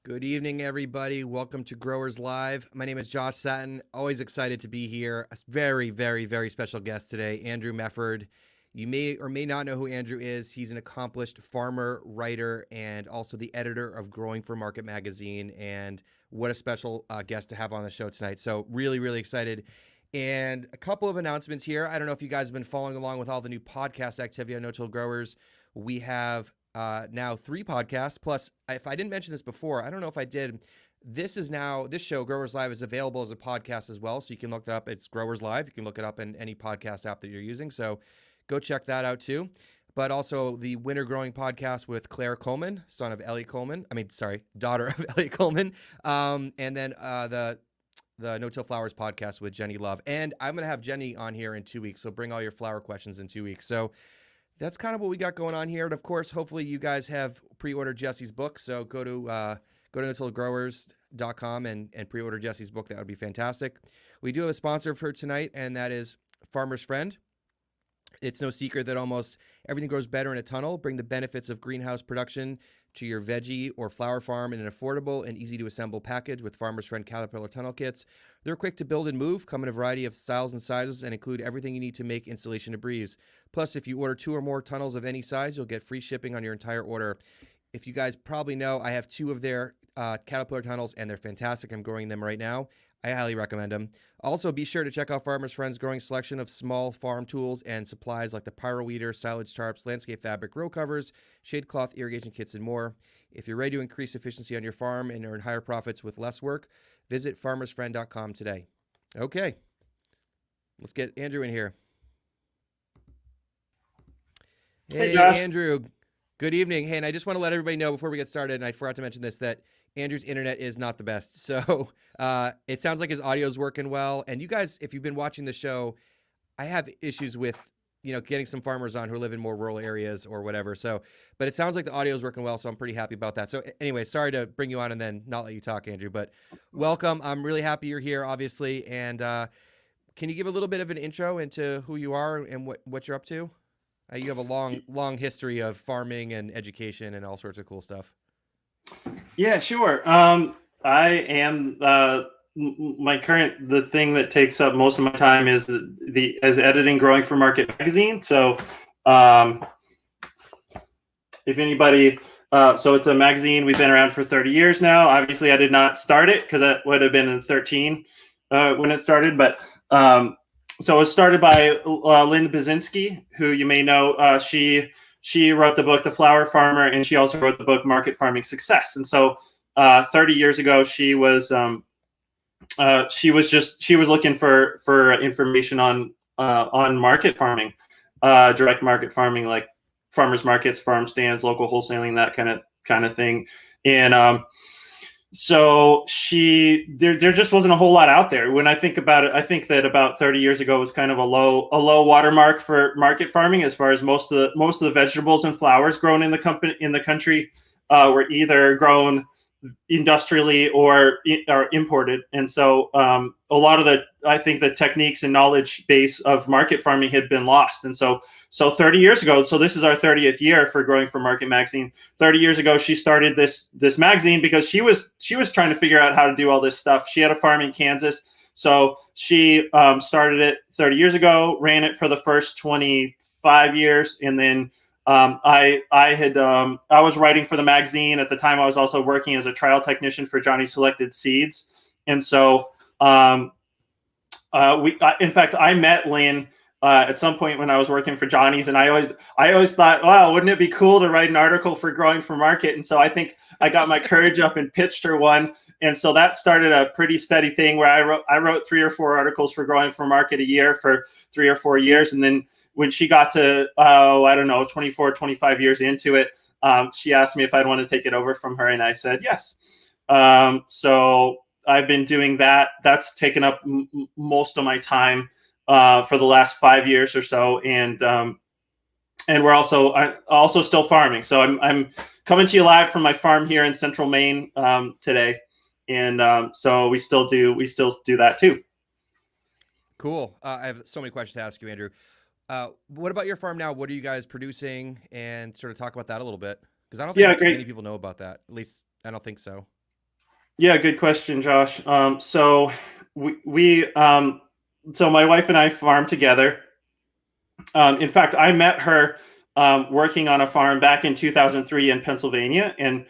Good evening, everybody. Welcome to Growers Live. My name is Josh Satin. Always excited to be here. A very, very, very special guest today, Andrew Mefferd. You may or may not know who Andrew is. He's an accomplished farmer, writer, and also the editor of Growing for Market magazine. And what a special guest to have on the show tonight. So really, really excited. And a couple of announcements here. I don't know if you guys have been following along with all the new podcast activity on No-Till Growers. We have now 3 podcasts. Plus, if I didn't mention this before, I don't know if I did. This show, Growers Live, is available as a podcast as well. So you can look it up. It's Growers Live. You can look it up in any podcast app that you're using. So go check that out too. But also the Winter Growing podcast with Claire Coleman, daughter of Elliot Coleman. And then the No-Till Flowers podcast with Jenny Love. And I'm going to have Jenny on here in 2 weeks. So bring all your flower questions in 2 weeks. So that's kind of what we got going on here. And of course, hopefully you guys have pre-ordered Jesse's book. So go to no-tillgrowers.com and pre-order Jesse's book. That would be fantastic. We do have a sponsor for tonight, and that is Farmer's Friend. It's no secret that almost everything grows better in a tunnel. Bring the benefits of greenhouse production to your veggie or flower farm in an affordable and easy to assemble package with Farmer's Friend Caterpillar tunnel kits. They're quick to build and move, come in a variety of styles and sizes, and include everything you need to make installation a breeze. Plus, if you order 2 or more tunnels of any size, you'll get free shipping on your entire order. If you guys probably know, I have 2 of their Caterpillar tunnels, and they're fantastic. I'm growing them right now. I highly recommend them. Also, be sure to check out Farmer's Friend's growing selection of small farm tools and supplies like the Pyro Weeder, silage tarps, landscape fabric, row covers, shade cloth, irrigation kits, and more. If you're ready to increase efficiency on your farm and earn higher profits with less work, visit farmersfriend.com today. Okay, let's get Andrew in here. Hey, Andrew. Good evening. Hey, and I just want to let everybody know before we get started, and I forgot to mention this, that Andrew's internet is not the best. So it sounds like his audio is working well. And you guys, if you've been watching the show, I have issues with, getting some farmers on who live in more rural areas or whatever. So, but it sounds like the audio is working well. So I'm pretty happy about that. So anyway, sorry to bring you on and then not let you talk, Andrew, but welcome. I'm really happy you're here, obviously. And can you give a little bit of an intro into who you are and what you're up to? You have a long history of farming and education and all sorts of cool stuff. Yeah, sure. I am the thing that takes up most of my time is editing Growing for Market magazine. So um, if anybody, so it's a magazine. We've been around for 30 years now. Obviously, I did not start it because that would have been in 13 when it started. But so it was started by Lynn Basinski, who you may know. She wrote the book The Flower Farmer, and she also wrote the book Market Farming Success. And so 30 years ago, she was looking for information on market farming, direct market farming, like farmers markets, farm stands, local wholesaling, that kind of thing. And so there just wasn't a whole lot out there. When I think about it, I think that about 30 years ago was kind of a low watermark for market farming, as far as most of the vegetables and flowers grown in the country were either grown industrially or imported. And so a lot of I think the techniques and knowledge base of market farming had been lost. And so 30 years ago, so this is our 30th year for Growing for Market magazine. 30 years ago, she started this magazine because she was trying to figure out how to do all this stuff. She had a farm in Kansas. So she started it 30 years ago, ran it for the first 25 years, and then I was writing for the magazine at the time. I was also working as a trial technician for Johnny Selected Seeds, and so in fact, I met Lynn at some point when I was working for Johnny's, and I always thought, wow, wouldn't it be cool to write an article for Growing for Market? And so I think I got my courage up and pitched her one, and so that started a pretty steady thing where I wrote 3 or 4 articles for Growing for Market a year for 3 or 4 years, and then when she got to, I don't know, 24, 25 years into it, she asked me if I'd want to take it over from her, and I said yes. So I've been doing that. That's taken up most of my time for the last 5 years or so, and we're also still farming. So I'm coming to you live from my farm here in Central Maine today, and so we still do that too. Cool. I have so many questions to ask you, Andrew. What about your farm now? What are you guys producing? And sort of talk about that a little bit, because I don't think many people know about that. At least I don't think so. Yeah, good question, Josh. So so my wife and I farm together. In fact, I met her working on a farm back in 2003 in Pennsylvania, and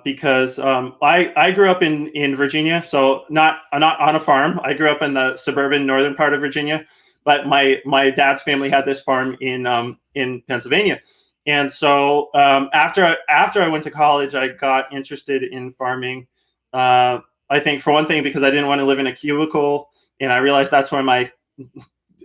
because I grew up in Virginia, so not on a farm. I grew up in the suburban northern part of Virginia, but my dad's family had this farm in Pennsylvania. And so after I went to college, I got interested in farming. I think for one thing, because I didn't want to live in a cubicle, and I realized that's where my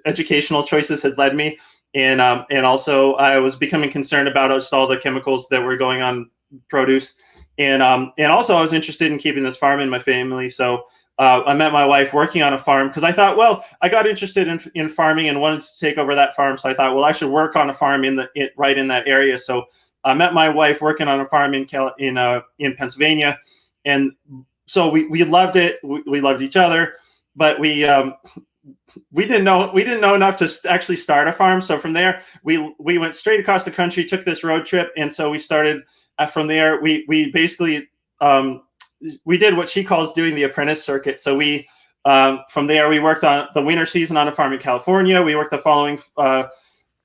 educational choices had led me. And also I was becoming concerned about all the chemicals that were going on produce. And also I was interested in keeping this farm in my family. So I met my wife working on a farm, because I thought, well, I got interested in farming and wanted to take over that farm. So I thought, well, I should work on a farm right in that area. So I met my wife working on a farm in Pennsylvania, and so we loved it. We loved each other, but we didn't know enough to actually start a farm. So from there, we went straight across the country, took this road trip, and so we started from there. We basically we did what she calls doing the apprentice circuit. So we from there we worked on the winter season on a farm in California. We worked the following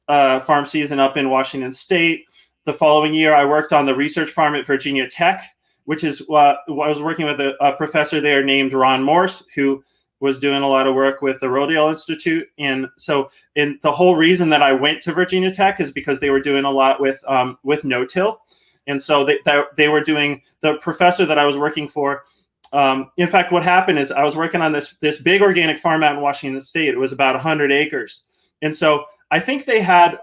farm season up in Washington State. The following year, I worked on the research farm at Virginia Tech, which is I was working with a professor there named Ron Morse, who was doing a lot of work with the Rodale Institute. And so the whole reason that I went to Virginia Tech is because they were doing a lot with no-till. And so they were doing, the professor that I was working for, in fact, what happened is I was working on this big organic farm out in Washington State. It was about 100 acres. And so I think they had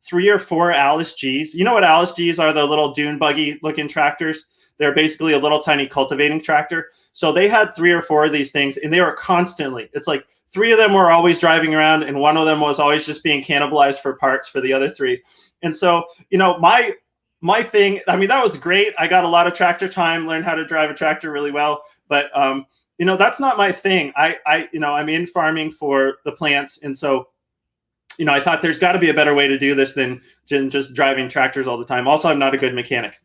3 or 4 Alice Gs. You know what Alice Gs are? The little dune buggy looking tractors. They're basically a little tiny cultivating tractor. So they had 3 or 4 of these things, and they were constantly, it's like 3 of them were always driving around, and 1 of them was always just being cannibalized for parts for the other 3. And so, my thing, I mean, that was great. I got a lot of tractor time, learned how to drive a tractor really well, but that's not my thing. I'm in farming for the plants. And so, I thought there's got to be a better way to do this than just driving tractors all the time. Also, I'm not a good mechanic.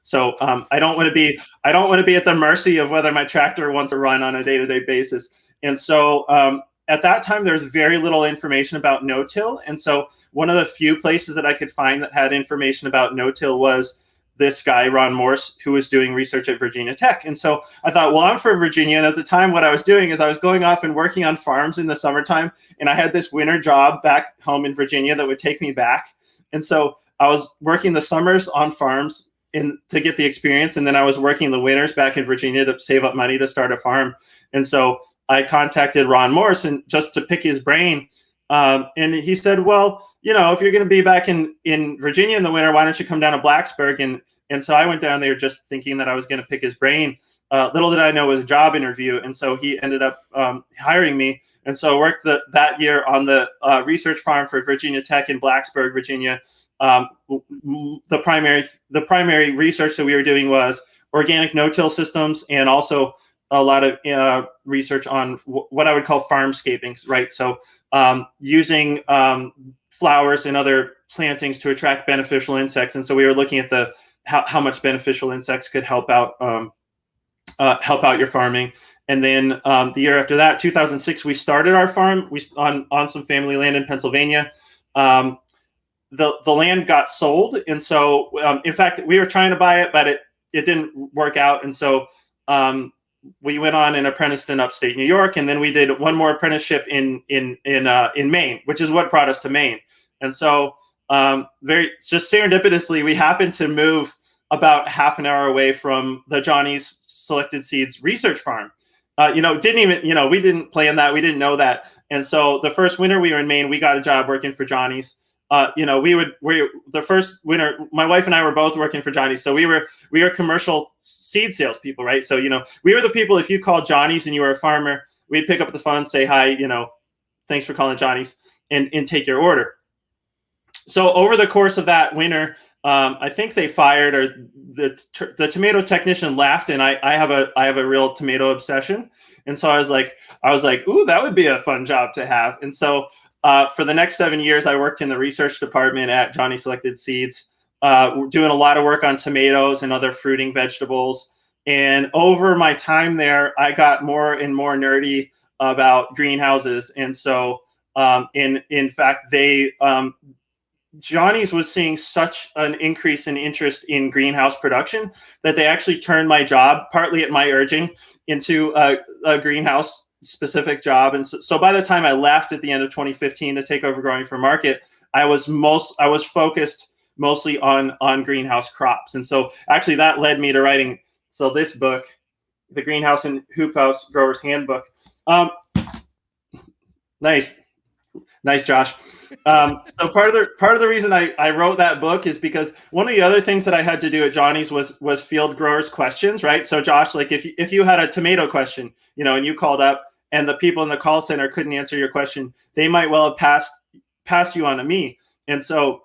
So I don't want to be at the mercy of whether my tractor wants to run on a day-to-day basis. And so at that time, there's very little information about no-till. And so one of the few places that I could find that had information about no-till was this guy, Ron Morse, who was doing research at Virginia Tech. And so I thought, well, I'm from Virginia. And at the time, what I was doing is I was going off and working on farms in the summertime. And I had this winter job back home in Virginia that would take me back. And so I was working the summers on farms to get the experience. And then I was working the winters back in Virginia to save up money to start a farm. And so I contacted Ron Morse and just to pick his brain. And he said, well, if you're going to be back in Virginia in the winter, why don't you come down to Blacksburg? And so I went down there just thinking that I was going to pick his brain. Little did I know it was a job interview. And so he ended up hiring me. And so I worked that year on the research farm for Virginia Tech in Blacksburg, Virginia. The primary research that we were doing was organic no-till systems and also a lot of research on what I would call farmscapings, right? So using flowers and other plantings to attract beneficial insects. And so we were looking at how much beneficial insects could help out your farming. And then the year after that, 2006, we started our farm on some family land in Pennsylvania. The land got sold. And so, in fact, we were trying to buy it, but it didn't work out. And so we went on and apprenticed in upstate New York. And then we did one more apprenticeship in Maine, which is what brought us to Maine. And so just serendipitously, we happened to move about half an hour away from the Johnny's Selected Seeds research farm. We didn't plan that. We didn't know that. And so the first winter we were in Maine, we got a job working for Johnny's. The first winter, my wife and I were both working for Johnny's. So we were commercial seed salespeople, right? So, we were the people, if you called Johnny's and you were a farmer, we'd pick up the phone, say, hi, thanks for calling Johnny's and take your order. So over the course of that winter, I think they fired, or the tomato technician left, and I have a real tomato obsession. And so I was like, ooh, that would be a fun job to have. And so for the next 7 years, I worked in the research department at Johnny Selected Seeds, doing a lot of work on tomatoes and other fruiting vegetables. And over my time there, I got more and more nerdy about greenhouses. And so, in fact, Johnny's was seeing such an increase in interest in greenhouse production that they actually turned my job, partly at my urging, into a greenhouse specific job. And so by the time I left at the end of 2015 to take over growing for market, I was focused mostly on greenhouse crops. And so actually that led me to writing this book, the Greenhouse and Hoop House Growers Handbook. Nice, Josh. So part of the reason I wrote that book is because one of the other things that I had to do at Johnny's was field growers' questions, right? So Josh, like if you had a tomato question, and you called up and the people in the call center couldn't answer your question, they might well have passed you on to me. And so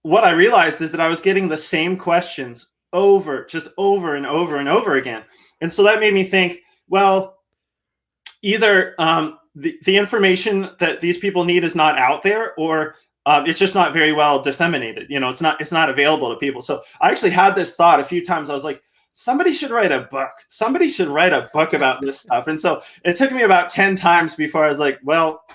what I realized is that I was getting the same questions over and over and over again. And so that made me think, well, either the information that these people need is not out there, or it's just not very well disseminated. It's not available to people. So I actually had this thought a few times. I was like, somebody should write a book. Somebody should write a book about this stuff. And so it took me about 10 times before I was like, well,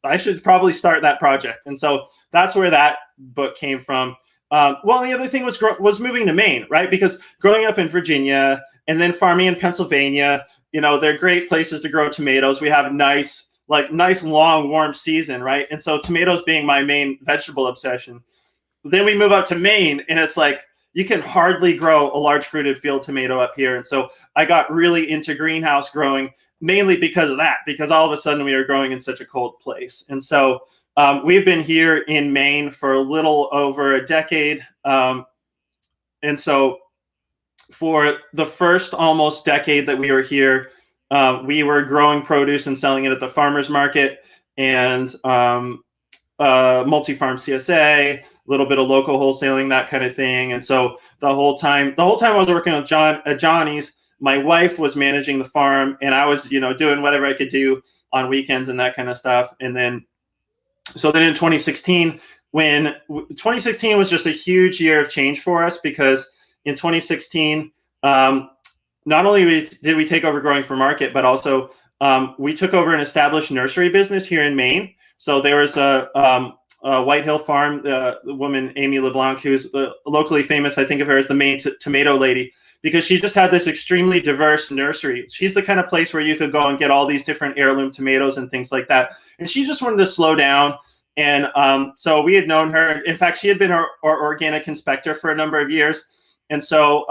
I should probably start that project. And so that's where that book came from. The other thing was moving to Maine, right? Because growing up in Virginia and then farming in Pennsylvania, they're great places to grow tomatoes. We have nice, long, warm season, right? And so tomatoes being my main vegetable obsession. Then we move up to Maine, and it's like, you can hardly grow a large fruited field tomato up here. And so I got really into greenhouse growing, mainly because of that, because all of a sudden we were growing in such a cold place. And so we've been here in Maine for a little over a decade. And so for the first almost decade that we were here, we were growing produce and selling it at the farmer's market and multi-farm CSA, a little bit of local wholesaling, that kind of thing. And so the whole time I was working with at Johnny's, my wife was managing the farm, and I was, doing whatever I could do on weekends and that kind of stuff. And then in 2016, when 2016 was just a huge year of change for us, because in 2016, not only did we take over Growing for Market, but also we took over an established nursery business here in Maine. So there was a White Hill Farm, the woman Amy LeBlanc, who's locally famous. I think of her as the Maine tomato lady, because she just had this extremely diverse nursery. She's the kind of place where you could go and get all these different heirloom tomatoes and things like that. And she just wanted to slow down. And so we had known her. In fact, she had been our organic inspector for a number of years. And so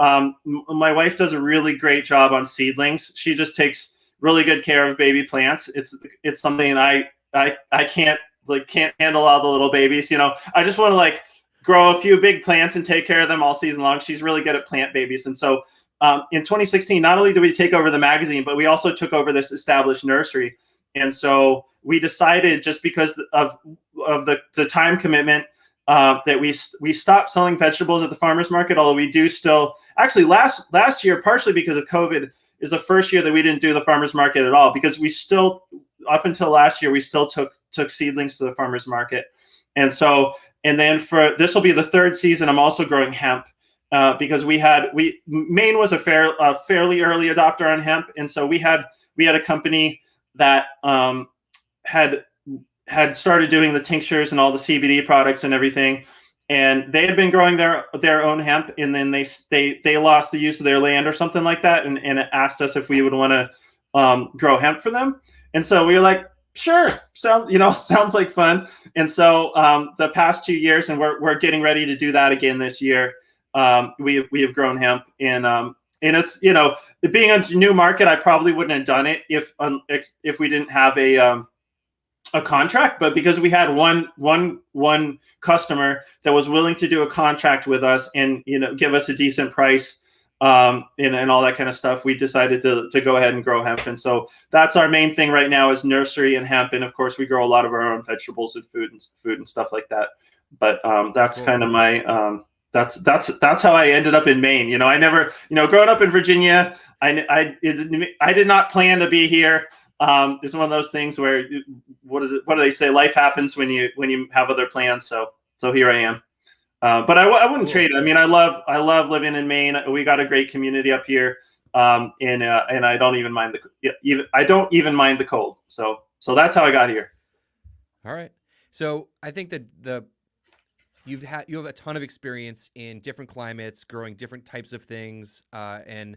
my wife does a really great job on seedlings. She just takes really good care of baby plants. It's something I can't handle all the little babies. You know, I just want to like grow a few big plants and take care of them all season long. She's really good at plant babies. And so in 2016, not only did we take over the magazine, but we also took over this established nursery. And so we decided, just because of the time commitment, that we stopped selling vegetables at the farmers market, although we do still. Actually, last year, partially because of COVID, is the first year that we didn't do the farmers market at all, because we still, up until last year, we still took seedlings to the farmers market. And so, and then for this will be the third season, I'm also growing hemp, because Maine was a fairly early adopter on hemp, and so we had a company that had started doing the tinctures and all the CBD products and everything, and they had been growing their own hemp, and then they lost the use of their land or something like that, and asked us if we would want to grow hemp for them. And so we were like, sure, sounds like fun. And so the past 2 years, and we're getting ready to do that again this year. We have grown hemp, and it's, being a new market, I probably wouldn't have done it if we didn't have a contract. But because we had one customer that was willing to do a contract with us and give us a decent price, and all that kind of stuff, we decided to go ahead and grow hemp. And so that's our main thing right now, is nursery and hemp. And of course, we grow a lot of our own vegetables and food and stuff like that. But that's cool. Kind of my that's how I ended up in Maine. I never, growing up in Virginia, I did not plan to be here. It's one of those things where, what do they say? Life happens when you have other plans. So here I am. But I wouldn't trade it. I mean, I love living in Maine. We got a great community up here, and I don't even mind the cold. So that's how I got here. All right. So I think that you have a ton of experience in different climates, growing different types of things, and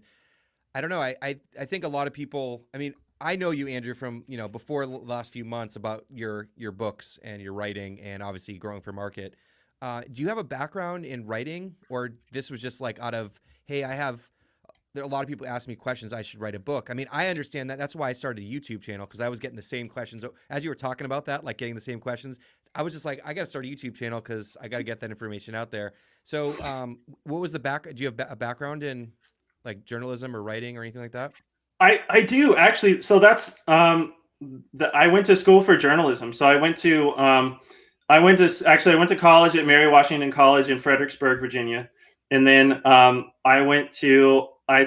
I don't know. I think a lot of people. I mean, I know you, Andrew, from before the last few months, about your books and your writing, and obviously Growing for Market. Do you have a background in writing, or this was just like out of, hey, there are a lot of people ask me questions, I should write a book? I mean, I understand that. That's why I started a YouTube channel, because I was getting the same questions. So as you were talking about that, like getting the same questions, I was just like, I got to start a YouTube channel because I got to get that information out there. So what was the do you have a background in like journalism or writing or anything like that? I do, actually. So that's I went to school for journalism. So I went to college at Mary Washington College in Fredericksburg, Virginia. And then I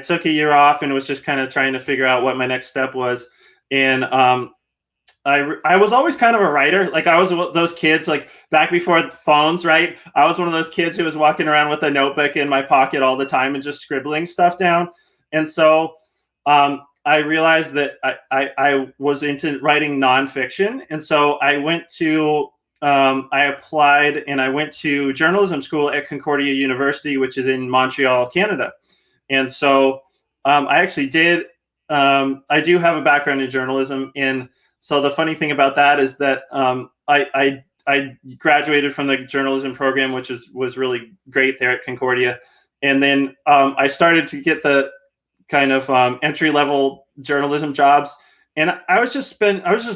took a year off and was just kind of trying to figure out what my next step was. And I was always kind of a writer. Like, I was those kids, like back before phones, right? I was one of those kids who was walking around with a notebook in my pocket all the time and just scribbling stuff down. And so I realized that I was into writing nonfiction. And so I applied and I went to journalism school at Concordia University, which is in Montreal, Canada. And so I actually I do have a background in journalism. And so the funny thing about that is that I graduated from the journalism program, which was really great there at Concordia. And then I started to get the kind of entry-level journalism jobs. And I was just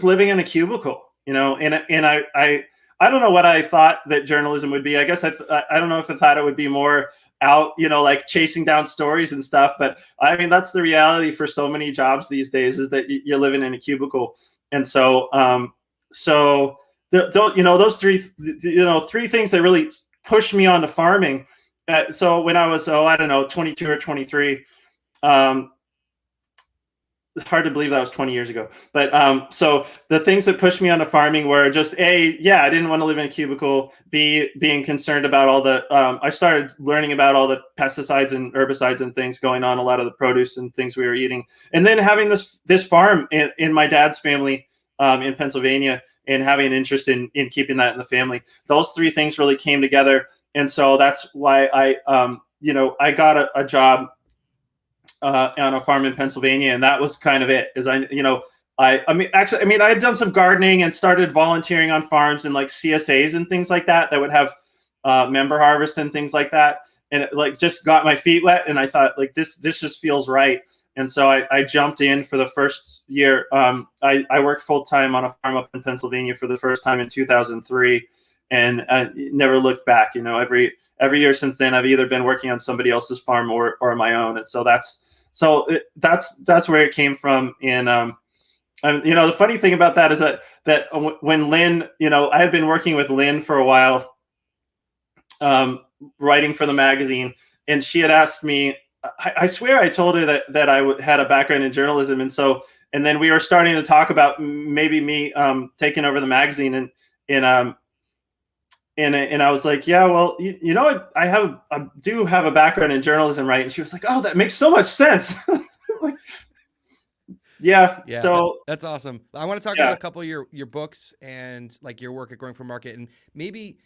living in a cubicle, and I don't know what I thought that journalism would be. I guess I don't know if I thought it would be more out, like chasing down stories and stuff. But I mean, that's the reality for so many jobs these days, is that you're living in a cubicle. And so, those three things that really pushed me onto farming. So when I was, 22 or 23, hard to believe that was 20 years ago. But so the things that pushed me onto farming were just A, yeah, I didn't want to live in a cubicle. B, being concerned about all the, I started learning about all the pesticides and herbicides and things going on, a lot of the produce and things we were eating. And then having this farm in my dad's family in Pennsylvania, and having an interest in keeping that in the family. Those three things really came together. And so that's why I got a job on a farm in Pennsylvania, and that was kind of it. I had done some gardening and started volunteering on farms and like CSAs and things like that would have member harvest and things like that, and it, like, just got my feet wet, and I thought, like, this just feels right. And so I jumped in for the first year. I worked full time on a farm up in Pennsylvania for the first time in 2003, and I never looked back. Every year since then, I've either been working on somebody else's farm or my own, and so that's where it came from. And the funny thing about that is that when Lynn, I had been working with Lynn for a while, writing for the magazine, and she had asked me. I swear I told her that I had a background in journalism, and then we were starting to talk about maybe me taking over the magazine, and I was like, yeah, well, I do have a background in journalism, right? And she was like, oh, that makes so much sense. Like, yeah. So that's awesome. I want to talk about a couple of your books and like your work at Growing for Market, and maybe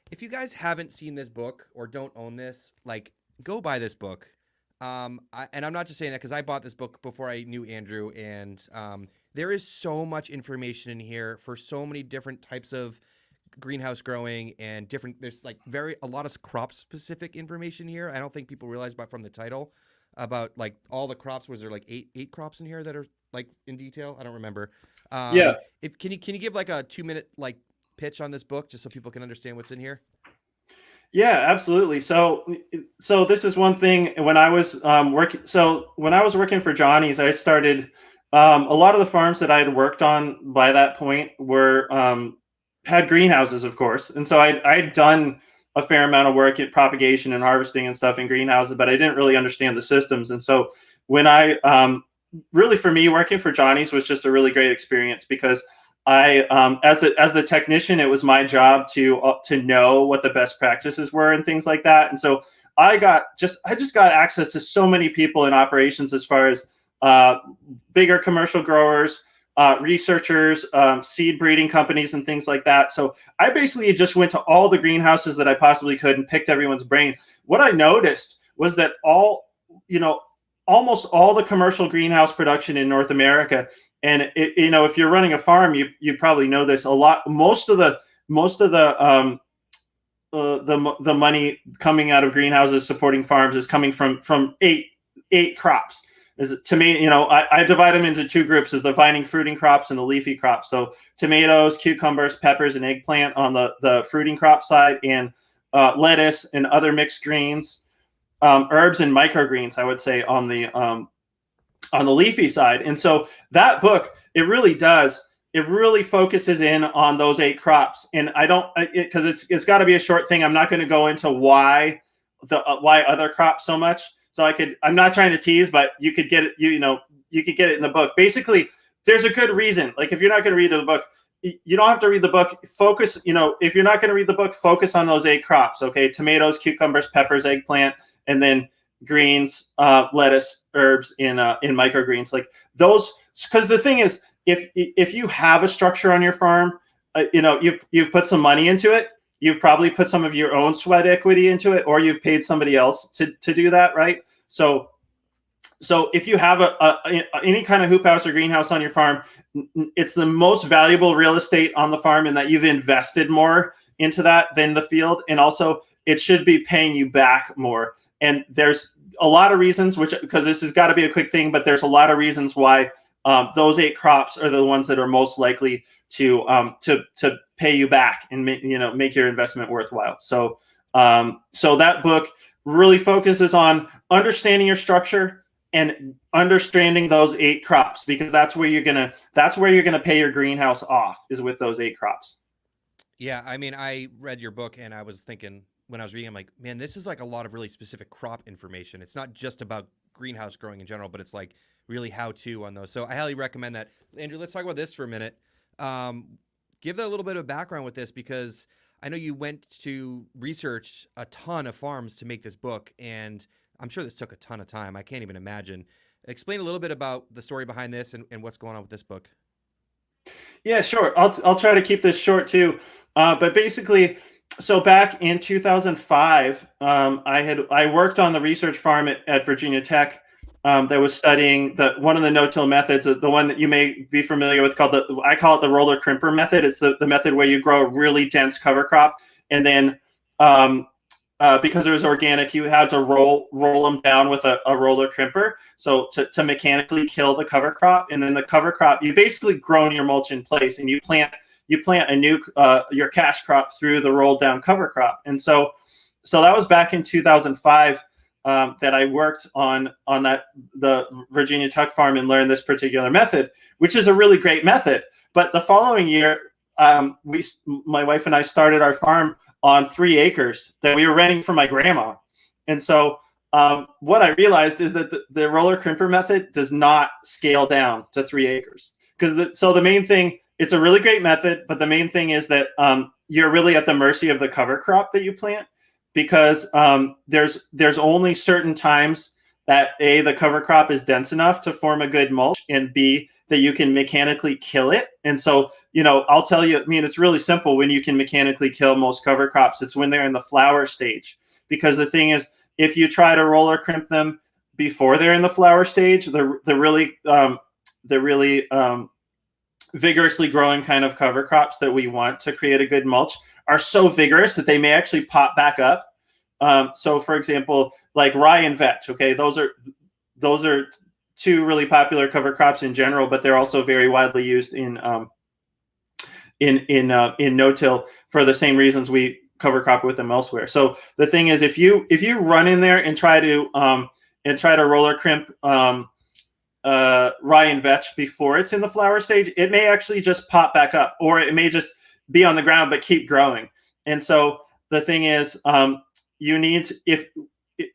if you guys haven't seen this book or don't own this, like, go buy this book. And I'm not just saying that because I bought this book before I knew Andrew, and there is so much information in here for so many different types of greenhouse growing and there's like a lot of crop specific information here. I don't think people realize from the title about like all the crops. Was there like eight crops in here that are like in detail? I don't remember. Yeah. Can you give like a 2-minute like pitch on this book just so people can understand what's in here? Yeah, absolutely. So this is one thing. When I was working for Johnny's, I started a lot of the farms that I had worked on by that point were had greenhouses, of course, and so I'd done a fair amount of work at propagation and harvesting and stuff in greenhouses, but I didn't really understand the systems. And so when I really, for me, working for Johnny's was just a really great experience, because I, as the technician, it was my job to know what the best practices were and things like that. And so I just got access to so many people in operations, as far as bigger commercial growers, researchers, seed breeding companies, and things like that. So I basically just went to all the greenhouses that I possibly could and picked everyone's brain. What I noticed was that almost all the commercial greenhouse production in North America. And if you're running a farm, you probably know this a lot. Most of the money coming out of greenhouses supporting farms is coming from eight crops. Is it tomato? I divide them into two groups: is the vining fruiting crops and the leafy crops. So tomatoes, cucumbers, peppers, and eggplant on the fruiting crop side, and lettuce and other mixed greens, herbs and microgreens, I would say, on the leafy side. And so that book, it really focuses in on those 8 crops. And I don't, because it's got to be a short thing. I'm not going to go into why other crops so much. So I'm not trying to tease, but you could get it, you could get it in the book. Basically, there's a good reason. Like, if you're not going to read the book, you don't have to read the book. Focus, if you're not going to read the book, focus on those 8 crops. Okay. Tomatoes, cucumbers, peppers, eggplant, and then greens, lettuce, herbs, in microgreens, like those. Because the thing is, if you have a structure on your farm, you've put some money into it. You've probably put some of your own sweat equity into it, or you've paid somebody else to do that, right? So if you have any kind of hoop house or greenhouse on your farm, it's the most valuable real estate on the farm, in that you've invested more into that than the field, and also it should be paying you back more. And there's a lot of reasons, because this has got to be a quick thing, but there's a lot of reasons why those 8 crops are the ones that are most likely to pay you back and make your investment worthwhile. So that book really focuses on understanding your structure and understanding those 8 crops, because that's where you're gonna pay your greenhouse off, is with those 8 crops. Yeah, I mean, I read your book and I was thinking, when I was reading, I'm like, man, this is like a lot of really specific crop information. It's not just about greenhouse growing in general, but it's like really how to on those. So I highly recommend that. Andrew, let's talk about this for a minute. Give a little bit of background with this, because I know you went to research a ton of farms to make this book, and I'm sure this took a ton of time. I can't even imagine. Explain a little bit about the story behind this and what's going on with this book. Yeah, sure. I'll try to keep this short too. But basically, so back in 2005, I worked on the research farm at Virginia Tech that was studying one of the no-till methods, the one that you may be familiar with, called I call it the roller crimper method. It's the method where you grow a really dense cover crop, and then because it was organic, you had to roll them down with a roller crimper, so to mechanically kill the cover crop. And then the cover crop, you basically grown your mulch in place, and you plant a new your cash crop through the rolled down cover crop. And so that was back in 2005 that I worked on the Virginia Tech farm and learned this particular method, which is a really great method. But the following year, my wife and I started our farm on 3 acres that we were renting from my grandma. And so what I realized is that the roller crimper method does not scale down to 3 acres. So the main thing, it's a really great method, but the main thing is that you're really at the mercy of the cover crop that you plant, because there's only certain times that A, the cover crop is dense enough to form a good mulch, and B, that you can mechanically kill it. And so, I'll tell you, it's really simple when you can mechanically kill most cover crops. It's when they're in the flower stage. Because the thing is, if you try to roller crimp them before they're in the flower stage, the really vigorously growing kind of cover crops that we want to create a good mulch are so vigorous that they may actually pop back up. So for example, like rye and vetch, okay, those are 2 really popular cover crops in general, but they're also very widely used in no-till for the same reasons we cover crop with them elsewhere. So the thing is, if you run in there and try to roller crimp rye and vetch before it's in the flower stage, it may actually just pop back up, or it may just be on the ground but keep growing. And so the thing is, you need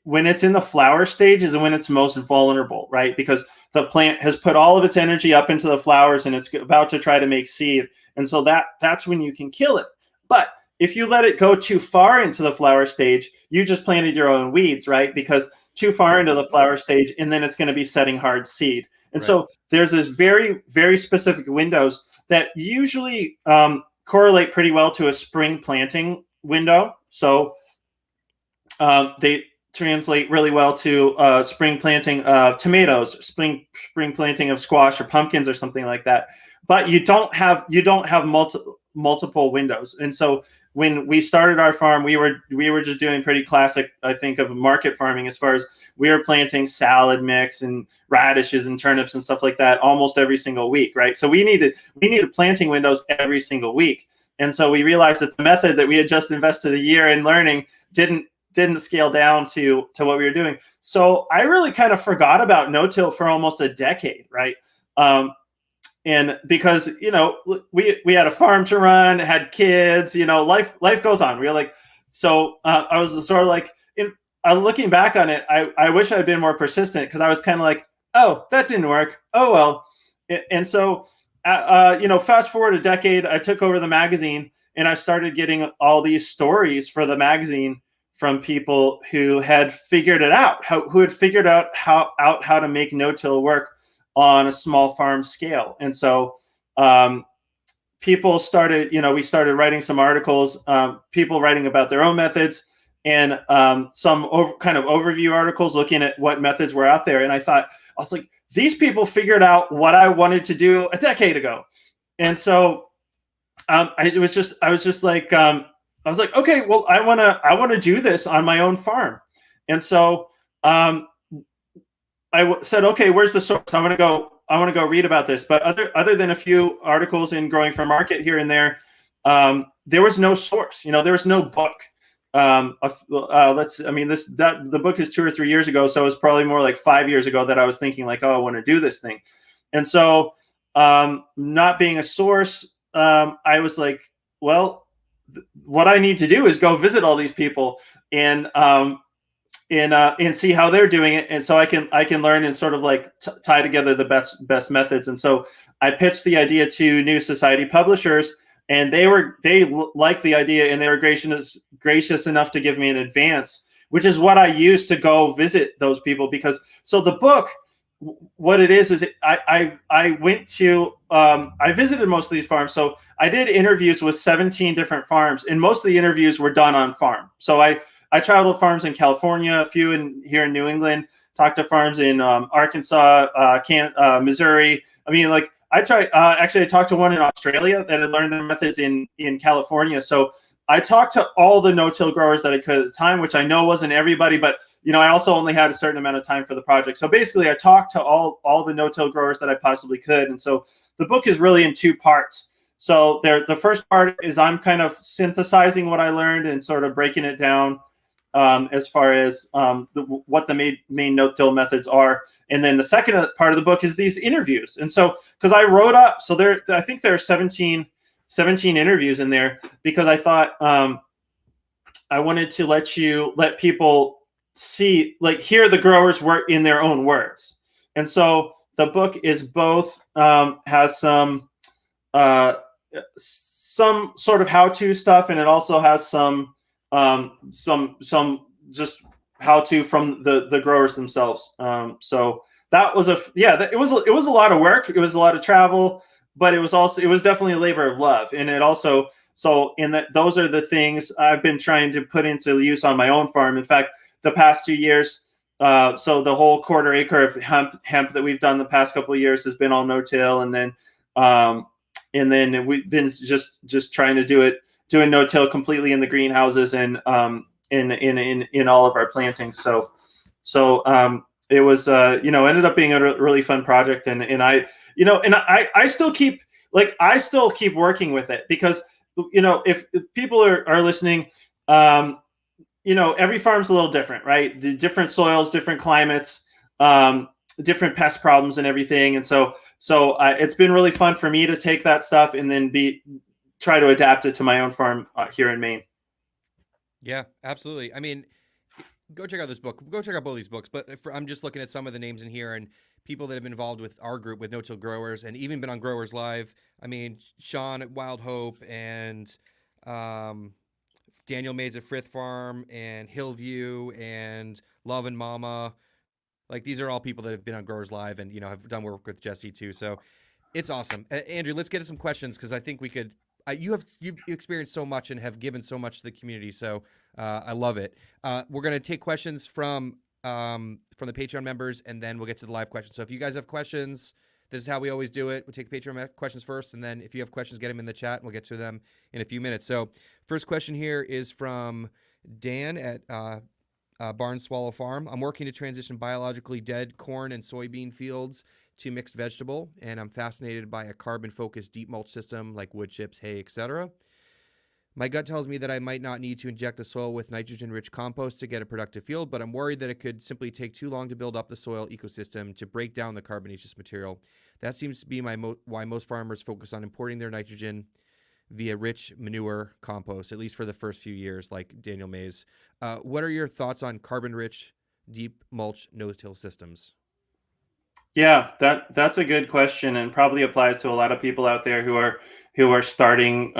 when it's in the flower stage is when it's most vulnerable, right? Because the plant has put all of its energy up into the flowers and it's about to try to make seed. And so that's when you can kill it. But if you let it go too far into the flower stage, you just planted your own weeds, right? Because too far into the flower stage, and then it's going to be setting hard seed. And right. So there's this very, very specific windows that usually correlate pretty well to a spring planting window. So they translate really well to spring planting of tomatoes, spring planting of squash or pumpkins or something like that. But you don't have multiple windows. And so when we started our farm, we were just doing pretty classic, I think, of market farming, as far as we were planting salad mix and radishes and turnips and stuff like that almost every single week, right? So we needed planting windows every single week. And so we realized that the method that we had just invested a year in learning didn't scale down to what we were doing. So I really kind of forgot about no-till for almost a decade, right? And because, we had a farm to run, had kids, life goes on. We were like, so I was sort of like, looking back on it, I wish I'd been more persistent, because I was kind of like, oh, that didn't work. Oh, well. And so, fast forward a decade, I took over the magazine and I started getting all these stories for the magazine from people who had figured it out, who had figured out how to make no-till work on a small farm scale. And so people started, we started writing some articles, people writing about their own methods, and some kind of overview articles looking at what methods were out there. And I was like, these people figured out what I wanted to do a decade ago. And so I was like, okay, well, I want to do this on my own farm. And so I said, okay, where's the source? I want to go read about this. But other than a few articles in Growing for Market here and there, there was no source. There was no book. The book is 2 or 3 years ago, so it was probably more like 5 years ago that I was thinking like, oh, I want to do this thing. And so not being a source, I was like, well, what I need to do is go visit all these people. And and see how they're doing it, and so I can learn and sort of like tie together the best methods. And so I pitched the idea to New Society publishers, and they liked the idea, and they were gracious enough to give me an advance, which is what I used to go visit those people. Because so the book, what it is I went to I visited most of these farms. So I did interviews with 17 different farms, and most of the interviews were done on farm. So I traveled farms in California, a few here in New England, talked to farms in Arkansas, Missouri. I mean, like actually I talked to one in Australia that had learned their methods in California. So I talked to all the no-till growers that I could at the time, which I know wasn't everybody, but I also only had a certain amount of time for the project. So basically I talked to all the no-till growers that I possibly could. And so the book is really in two parts. So the first part is I'm kind of synthesizing what I learned and sort of breaking it down as far as what the main no-till methods are. And then the second part of the book is these interviews. And so, because I wrote up, so I think there are 17 interviews in there, because I thought I wanted to let people see, like, hear the growers work in their own words. And so the book is both has some sort of how-to stuff, and it also has some just how-to from the growers themselves. So that was it was a lot of work. It was a lot of travel, but it was definitely a labor of love. And it also, those are the things I've been trying to put into use on my own farm. In fact, the past 2 years, so the whole quarter acre of hemp that we've done the past couple of years has been all no-till, and then we've been just trying to doing no-till completely in the greenhouses and in all of our plantings. So it was ended up being a really fun project, and I still keep working with it, because if people are listening, every farm's a little different, right? The different soils, different climates, different pest problems and everything. And so it's been really fun for me to take that stuff and then try to adapt it to my own farm here in Maine. Yeah, absolutely. I mean, go check out this book. Go check out both these books. But I'm just looking at some of the names in here and people that have been involved with our group with No-Till Growers, and even been on Growers Live. I mean, Sean at Wild Hope, and Daniel Mays at Frith Farm, and Hillview, and Love and Mama. Like, these are all people that have been on Growers Live and have done work with Jesse too. So it's awesome. Andrew, let's get to some questions, because I think we could. You've experienced so much and have given so much to the community. So I love it. We're gonna take questions from the Patreon members, and then we'll get to the live questions. So if you guys have questions, this is how we always do it. We'll take the Patreon questions first, and then if you have questions, get them in the chat, and we'll get to them in a few minutes. So first question here is from Dan at Barn Swallow Farm. I'm working to transition biologically dead corn and soybean fields to mixed vegetable, and I'm fascinated by a carbon-focused deep mulch system like wood chips, hay, etc. My gut tells me that I might not need to inject the soil with nitrogen-rich compost to get a productive field, but I'm worried that it could simply take too long to build up the soil ecosystem to break down the carbonaceous material. That seems to be why most farmers focus on importing their nitrogen via rich manure compost, at least for the first few years, like Daniel Mays. What are your thoughts on carbon-rich deep mulch no-till systems? Yeah, that's a good question, and probably applies to a lot of people out there who are starting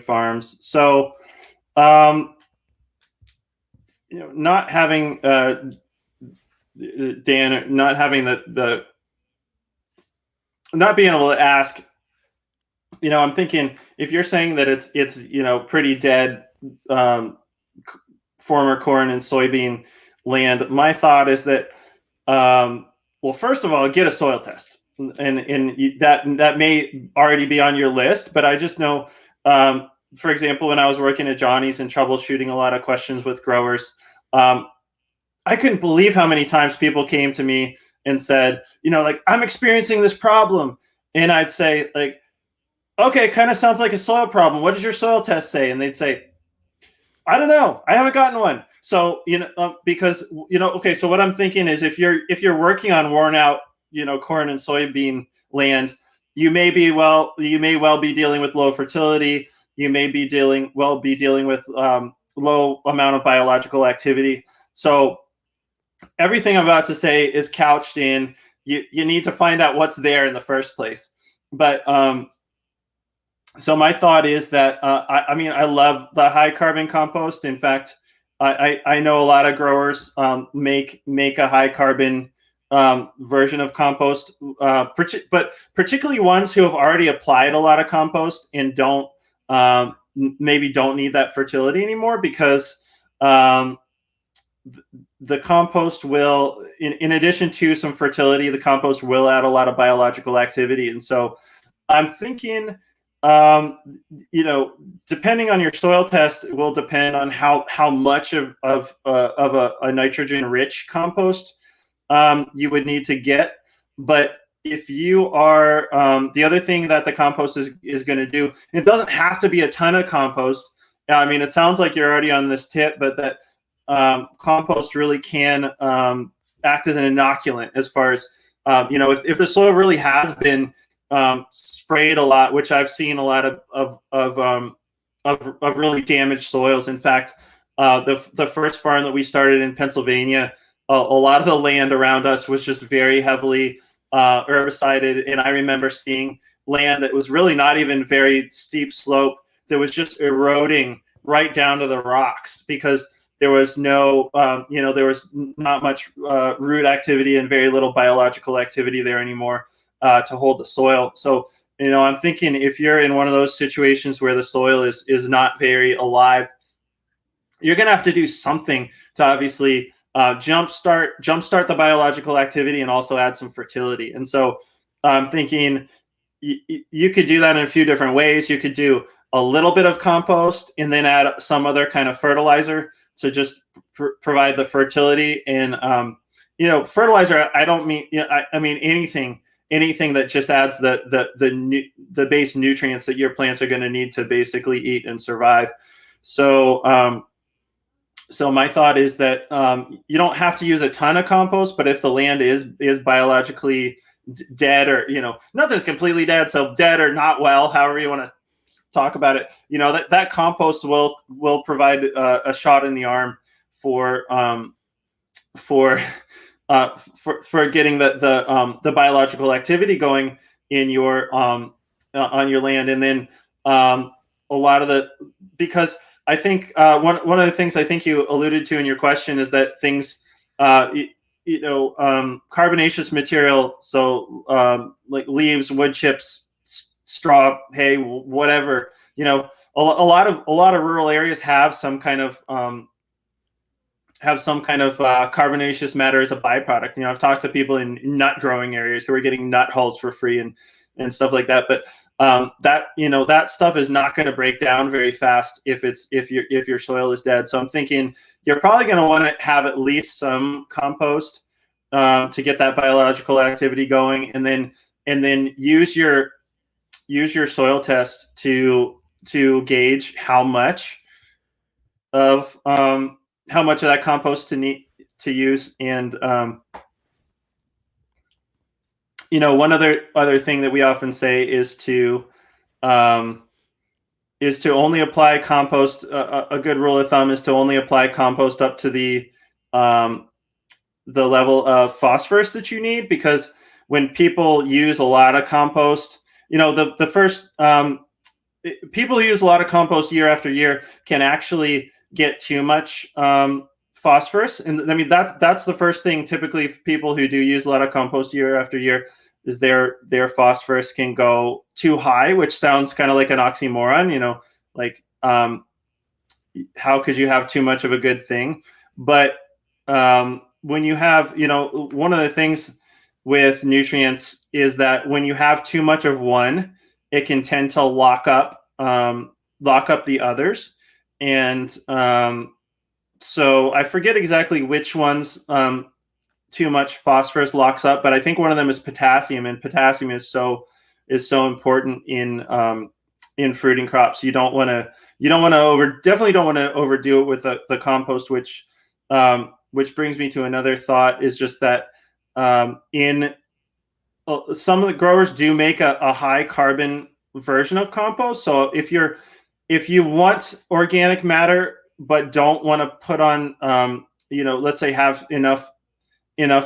farms. So, not having Dan, not having the not being able to ask. I'm thinking, if you're saying that it's pretty dead former corn and soybean land, my thought is that. Well, first of all, get a soil test, and that may already be on your list. But I just know, for example, when I was working at Johnny's and troubleshooting a lot of questions with growers, I couldn't believe how many times people came to me and said, like, I'm experiencing this problem, and I'd say, like, okay, it kind of sounds like a soil problem. What does your soil test say? And they'd say, I don't know, I haven't gotten one. So, because, okay, so what I'm thinking is, if you're working on worn out, corn and soybean land, you may well be dealing with low fertility. You may be dealing with low amount of biological activity. So everything I'm about to say is couched in you need to find out what's there in the first place. But so my thought is that I mean, I love the high carbon compost. In fact, I know a lot of growers make a high carbon version of compost, but particularly ones who have already applied a lot of compost and don't maybe don't need that fertility anymore, because the compost will, in addition to some fertility, the compost will add a lot of biological activity. And so I'm thinking, depending on your soil test, it will depend on how much of a nitrogen rich compost you would need to get. But if you are, the other thing that the compost is going to do, it doesn't have to be a ton of compost. I mean, it sounds like you're already on this tip, but that compost really can act as an inoculant, as far as if the soil really has been sprayed a lot, which I've seen a lot of really damaged soils. In fact, the first farm that we started in Pennsylvania, a lot of the land around us was just very heavily herbicided, and I remember seeing land that was really not even very steep slope that was just eroding right down to the rocks, because there was no, there was not much root activity and very little biological activity there anymore to hold the soil. So, I'm thinking, if you're in one of those situations where the soil is not very alive, you're going to have to do something to obviously jumpstart the biological activity and also add some fertility. And so I'm thinking you could do that in a few different ways. You could do a little bit of compost and then add some other kind of fertilizer to just provide the fertility. And fertilizer, I don't mean, I mean anything that just adds the base nutrients that your plants are going to need to basically eat and survive. So so my thought is that you don't have to use a ton of compost, but if the land is biologically dead, or not that it's completely dead, so dead or not well, however you want to talk about it, that compost will provide a shot in the arm for getting the biological activity going in your on your land. And then a lot of because I think one of the things I think you alluded to in your question is that things carbonaceous material, so like leaves, wood chips, straw, hay, whatever, a lot of rural areas have some kind of carbonaceous matter as a byproduct. I've talked to people in nut growing areas who are getting nut hulls for free and stuff like that. But that stuff is not going to break down very fast if your soil is dead. So I'm thinking you're probably going to want to have at least some compost to get that biological activity going, and then use your soil test to gauge how much of that compost to use. And one other thing that we often say is to only apply compost. A good rule of thumb is to only apply compost up to the level of phosphorus that you need, because when people use a lot of compost, the first people who use a lot of compost year after year can actually get too much phosphorus. And I mean, that's the first thing. Typically, people who do use a lot of compost year after year, is their phosphorus can go too high, which sounds kind of like an oxymoron, like how could you have too much of a good thing? But when you have, one of the things with nutrients is that when you have too much of one, it can tend to lock up the others. And so I forget exactly which ones too much phosphorus locks up, but I think one of them is potassium, and potassium is so important in fruiting crops. You don't want to definitely don't want to overdo it with the compost, which brings me to another thought, is just that in some of the growers do make a high carbon version of compost. So if you want organic matter but don't want to put on let's say have enough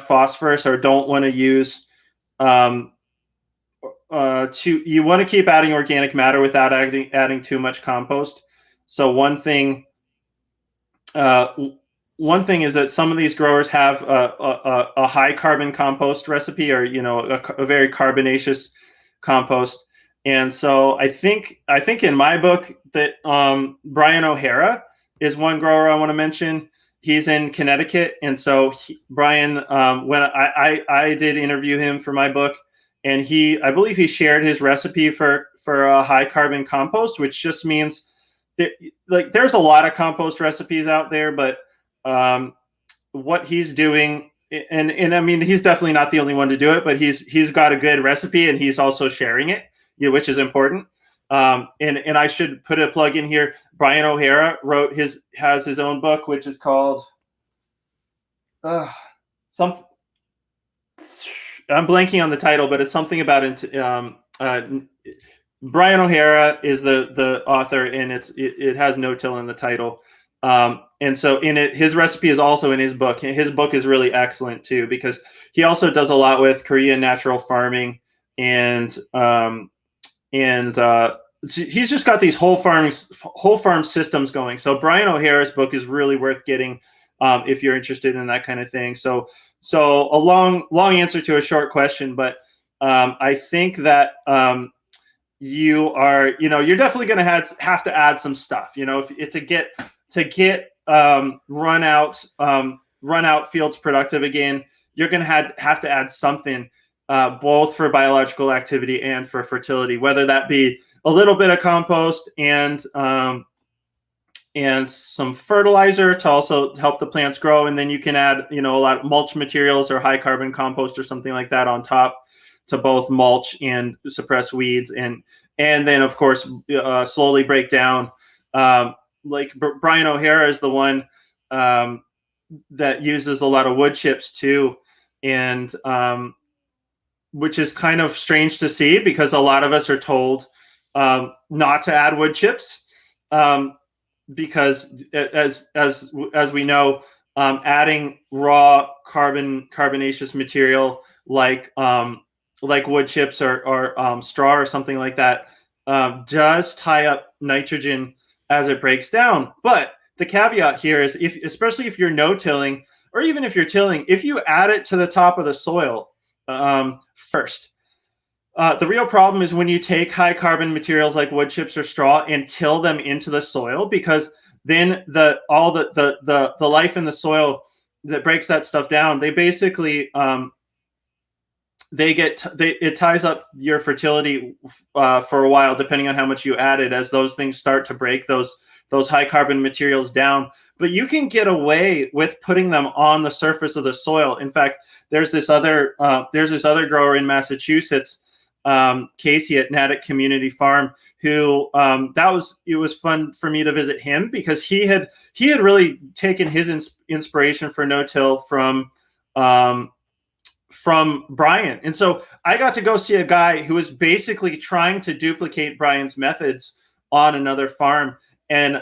phosphorus, or don't want to use you want to keep adding organic matter without adding too much compost. So uh, one thing is that some of these growers have a high carbon compost recipe, or a very carbonaceous compost. And so I think in my book that Brian O'Hara is one grower I want to mention. He's in Connecticut, and so Brian, when I did interview him for my book, and I believe he shared his recipe for a high carbon compost, which just means there's a lot of compost recipes out there, but what he's doing, and I mean, he's definitely not the only one to do it, but he's got a good recipe, and he's also sharing it, which is important. And I should put a plug in here. Brian O'Hara has his own book, which is called I'm blanking on the title, but it's something about it. Brian O'Hara is the author, and it has no-till in the title. And so in it, his recipe is also in his book. And his book is really excellent too, because he also does a lot with Korean natural farming, and he's just got these whole farm systems going. So Brian O'Hara's book is really worth getting if you're interested in that kind of thing. So a long answer to a short question, but I think that you're definitely going to have to add some stuff, to get run out fields productive again. You're going to have to add something, both for biological activity and for fertility, whether that be a little bit of compost and some fertilizer to also help the plants grow. And then you can add, a lot of mulch materials or high carbon compost or something like that on top to both mulch and suppress weeds. And then of course, slowly break down. Like Brian O'Hara is the one that uses a lot of wood chips too. And which is kind of strange to see, because a lot of us are told not to add wood chips, because as we know, adding raw carbonaceous material like wood chips or straw or something like that does tie up nitrogen as it breaks down. But the caveat here is, especially if you're no-tilling, or even if you're tilling, if you add it to the top of the soil first. The real problem is when you take high carbon materials like wood chips or straw and till them into the soil, because then all the life in the soil that breaks that stuff down, they basically it ties up your fertility for a while, depending on how much you added, as those things start to break those high carbon materials down. But you can get away with putting them on the surface of the soil. In fact, there's this other grower in Massachusetts, Casey at Natick Community Farm, who it was fun for me to visit him, because he had really taken his inspiration for no-till from Brian. And so I got to go see a guy who was basically trying to duplicate Brian's methods on another farm. And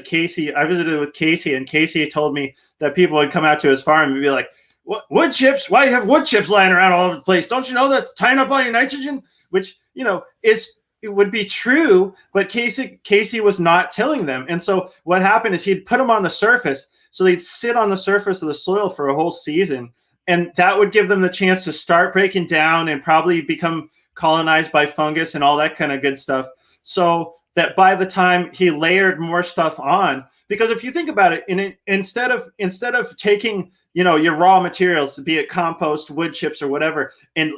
Casey, I visited with Casey, and Casey told me that people would come out to his farm and be like, "What, wood chips? Why do you have wood chips lying around all over the place? Don't you know that's tying up all your nitrogen?" Which, it would be true, but Casey was not tilling them. And so what happened is he'd put them on the surface, so they'd sit on the surface of the soil for a whole season. And that would give them the chance to start breaking down and probably become colonized by fungus and all that kind of good stuff. So that by the time he layered more stuff on, because if you think about it, instead of taking, your raw materials, be it compost, wood chips, or whatever, and,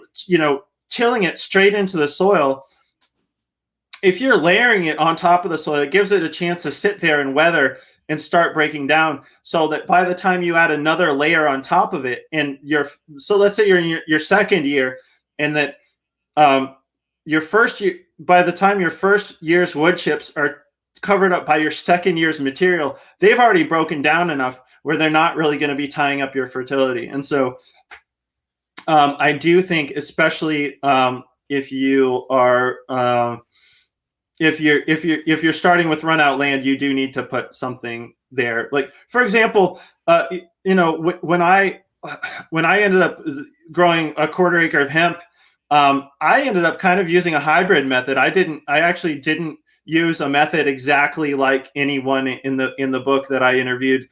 tilling it straight into the soil, if you're layering it on top of the soil, it gives it a chance to sit there and weather and start breaking down, so that by the time you add another layer on top of it, and so let's say you're in your second year, and that your first year, by the time your first year's wood chips are covered up by your second year's material, they've already broken down enough where they're not really going to be tying up your fertility. And so I do think, especially if you are if you're starting with run out land, you do need to put something there. Like for example, when I ended up growing a quarter acre of hemp, I ended up kind of using a hybrid method. I actually didn't use a method exactly like anyone in the book that I interviewed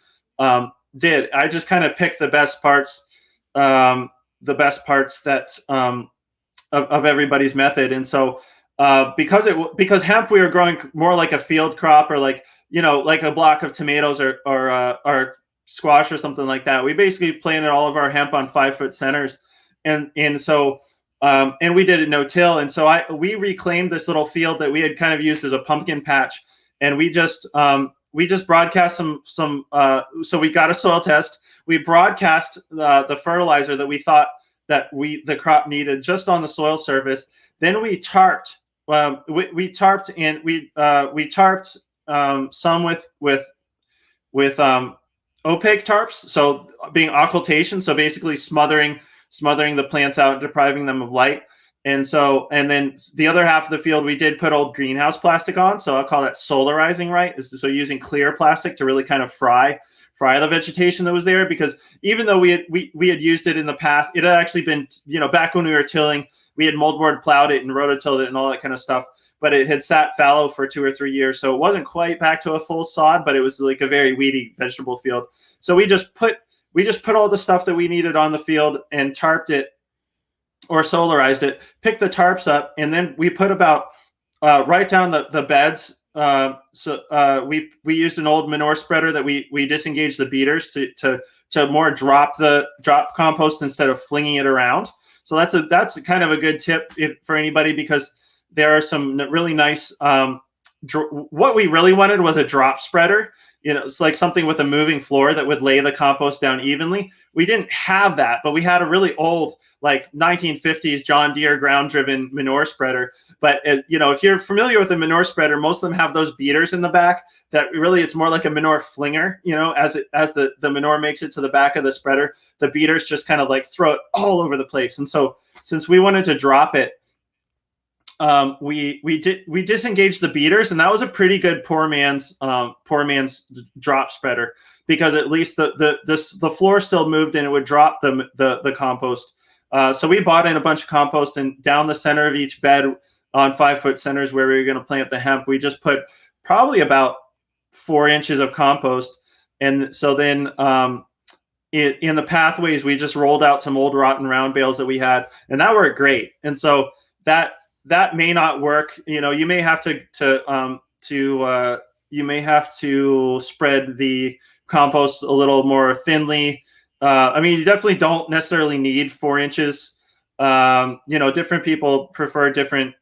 did. I just kind of picked the best parts that of everybody's method. And so because hemp we were growing more like a field crop, or like like a block of tomatoes or squash or something like that. We basically planted all of our hemp on 5-foot centers, and so and we did it no till. And so we reclaimed this little field that we had kind of used as a pumpkin patch, and we just broadcast some so we got a soil test. We broadcast the fertilizer that we thought that the crop needed just on the soil surface. Then we tarped. We tarped, and we tarped some with opaque tarps, so being occultation, so basically smothering the plants out, depriving them of light. And then the other half of the field, we did put old greenhouse plastic on. So I'll call that solarizing, right? So using clear plastic to really kind of fry the vegetation that was there, because even though we had used it in the past, it had actually been, back when we were tilling, we had moldboard plowed it and rototilled it and all that kind of stuff, but it had sat fallow for 2 or 3 years. So it wasn't quite back to a full sod, but it was like a very weedy vegetable field. So we just put all the stuff that we needed on the field and tarped it or solarized it, picked the tarps up, and then we put about right down the beds. We used an old manure spreader that we disengaged the beaters to more drop compost instead of flinging it around. So that's kind of a good tip for anybody, because there are some really nice. What we really wanted was a drop spreader. It's like something with a moving floor that would lay the compost down evenly. We didn't have that, but we had a really old, like 1950s John Deere ground-driven manure spreader. But if you're familiar with a manure spreader, most of them have those beaters in the back. That really, it's more like a manure flinger. As the manure makes it to the back of the spreader, the beaters just kind of like throw it all over the place. And so, since we wanted to drop it, we disengaged the beaters, and that was a pretty good poor man's drop spreader, because at least the floor still moved and it would drop the compost. So we bought in a bunch of compost, and down the center of each bed on 5-foot centers where we were going to plant the hemp, we just put probably about 4 inches of compost. And so then in the pathways, we just rolled out some old rotten round bales that we had, and that worked great. And so that may not work. You may have to spread the compost a little more thinly. You definitely don't necessarily need 4 inches. Different people prefer different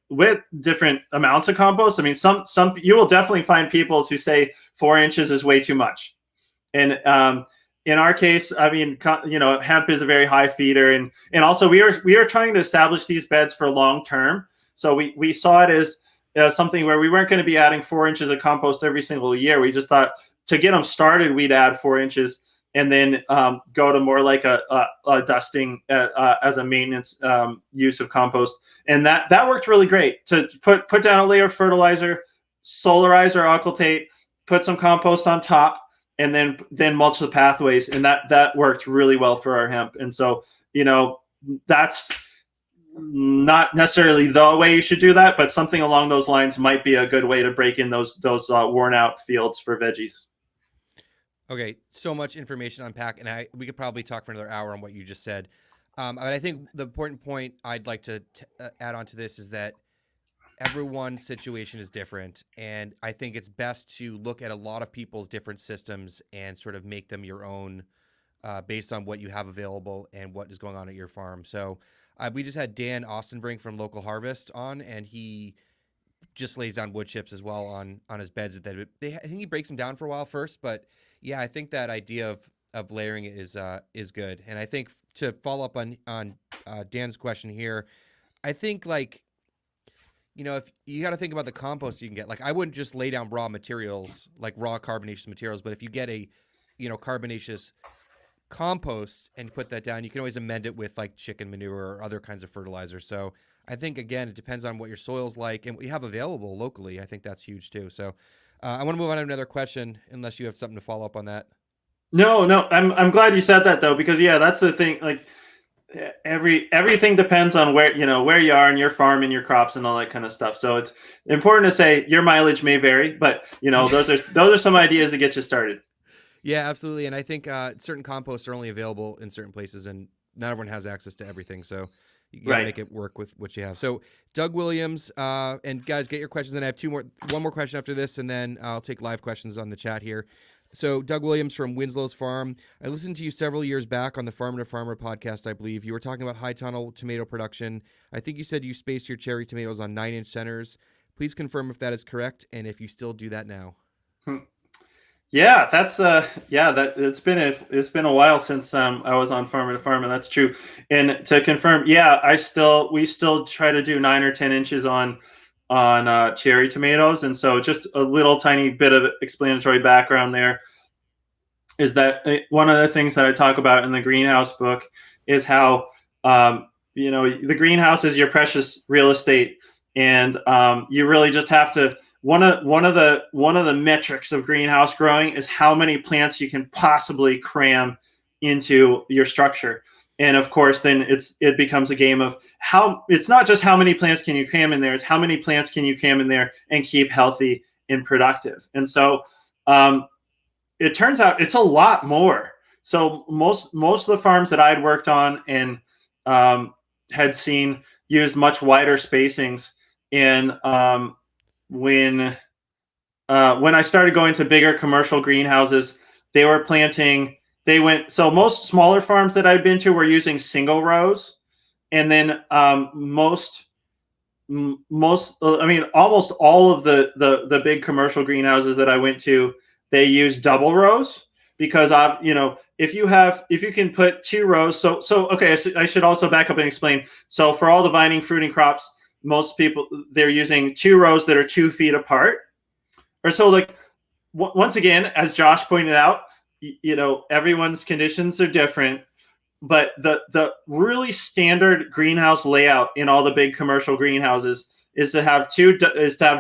amounts of compost. Some you will definitely find people who say 4 inches is way too much. And in our case, hemp is a very high feeder, and also we are trying to establish these beds for long term. So we saw it as something where we weren't going to be adding 4 inches of compost every single year. We just thought to get them started, we'd add 4 inches, and then go to more like a dusting as a maintenance use of compost. And that worked really great, to put down a layer of fertilizer, solarize or occultate, put some compost on top, and then mulch the pathways. And that worked really well for our hemp. And so, that's not necessarily the way you should do that, but something along those lines might be a good way to break in those worn out fields for veggies. Okay, so much information to unpack, and we could probably talk for another hour on what you just said. I think the important point I'd like to add on to this is that everyone's situation is different, and I think it's best to look at a lot of people's different systems and sort of make them your own based on what you have available and what is going on at your farm. So we just had Dan Austenbrink from Local Harvest on, and he just lays down wood chips as well on his beds. I think he breaks them down for a while first, but yeah, I think that idea of layering it is good. And I think to follow up on Dan's question here, I think if you got to think about the compost you can get, I wouldn't just lay down raw materials, like raw carbonaceous materials, but if you get a carbonaceous compost and put that down, you can always amend it with like chicken manure or other kinds of fertilizer. So I think again, it depends on what your soil's like and what you have available locally. I think that's huge too. So I want to move on to another question, unless you have something to follow up on that. No, I'm glad you said that though, because yeah, that's the thing. Like everything depends on where you are in your farm and your crops and all that kind of stuff. So it's important to say your mileage may vary, but those are some ideas to get you started. Yeah, absolutely. And I think certain composts are only available in certain places, and not everyone has access to everything. So you got to Right. make it work with what you have. So Doug Williams, and guys, get your questions. And I have one more question after this, and then I'll take live questions on the chat here. So Doug Williams from Winslow's Farm. I listened to you several years back on the Farmer to Farmer podcast, I believe. You were talking about high tunnel tomato production. I think you said you spaced your cherry tomatoes on 9-inch centers. Please confirm if that is correct and if you still do that now. Yeah, that's that it's been a while since I was on Farmer to Farmer. That's true. And to confirm, yeah, we still try to do 9 or 10 inches on cherry tomatoes. And so just a little tiny bit of explanatory background there is that one of the things that I talk about in the greenhouse book is how the greenhouse is your precious real estate, and you really just have to. One of the metrics of greenhouse growing is how many plants you can possibly cram into your structure. And of course, then it becomes a game of it's not just how many plants can you cram in there, it's how many plants can you cram in there and keep healthy and productive. And so it turns out it's a lot more. So most of the farms that I'd worked on and had seen used much wider spacings. And when I started going to bigger commercial greenhouses, they were planting. So most smaller farms that I've been to were using single rows, and then almost all of the big commercial greenhouses that I went to, they use double rows, because if you can put 2 rows. So okay, I should also back up and explain. So for all the vining, fruiting crops, most people, they're using 2 rows that are 2 feet apart, or so. Like once again, as Josh pointed out, everyone's conditions are different, but the really standard greenhouse layout in all the big commercial greenhouses is to have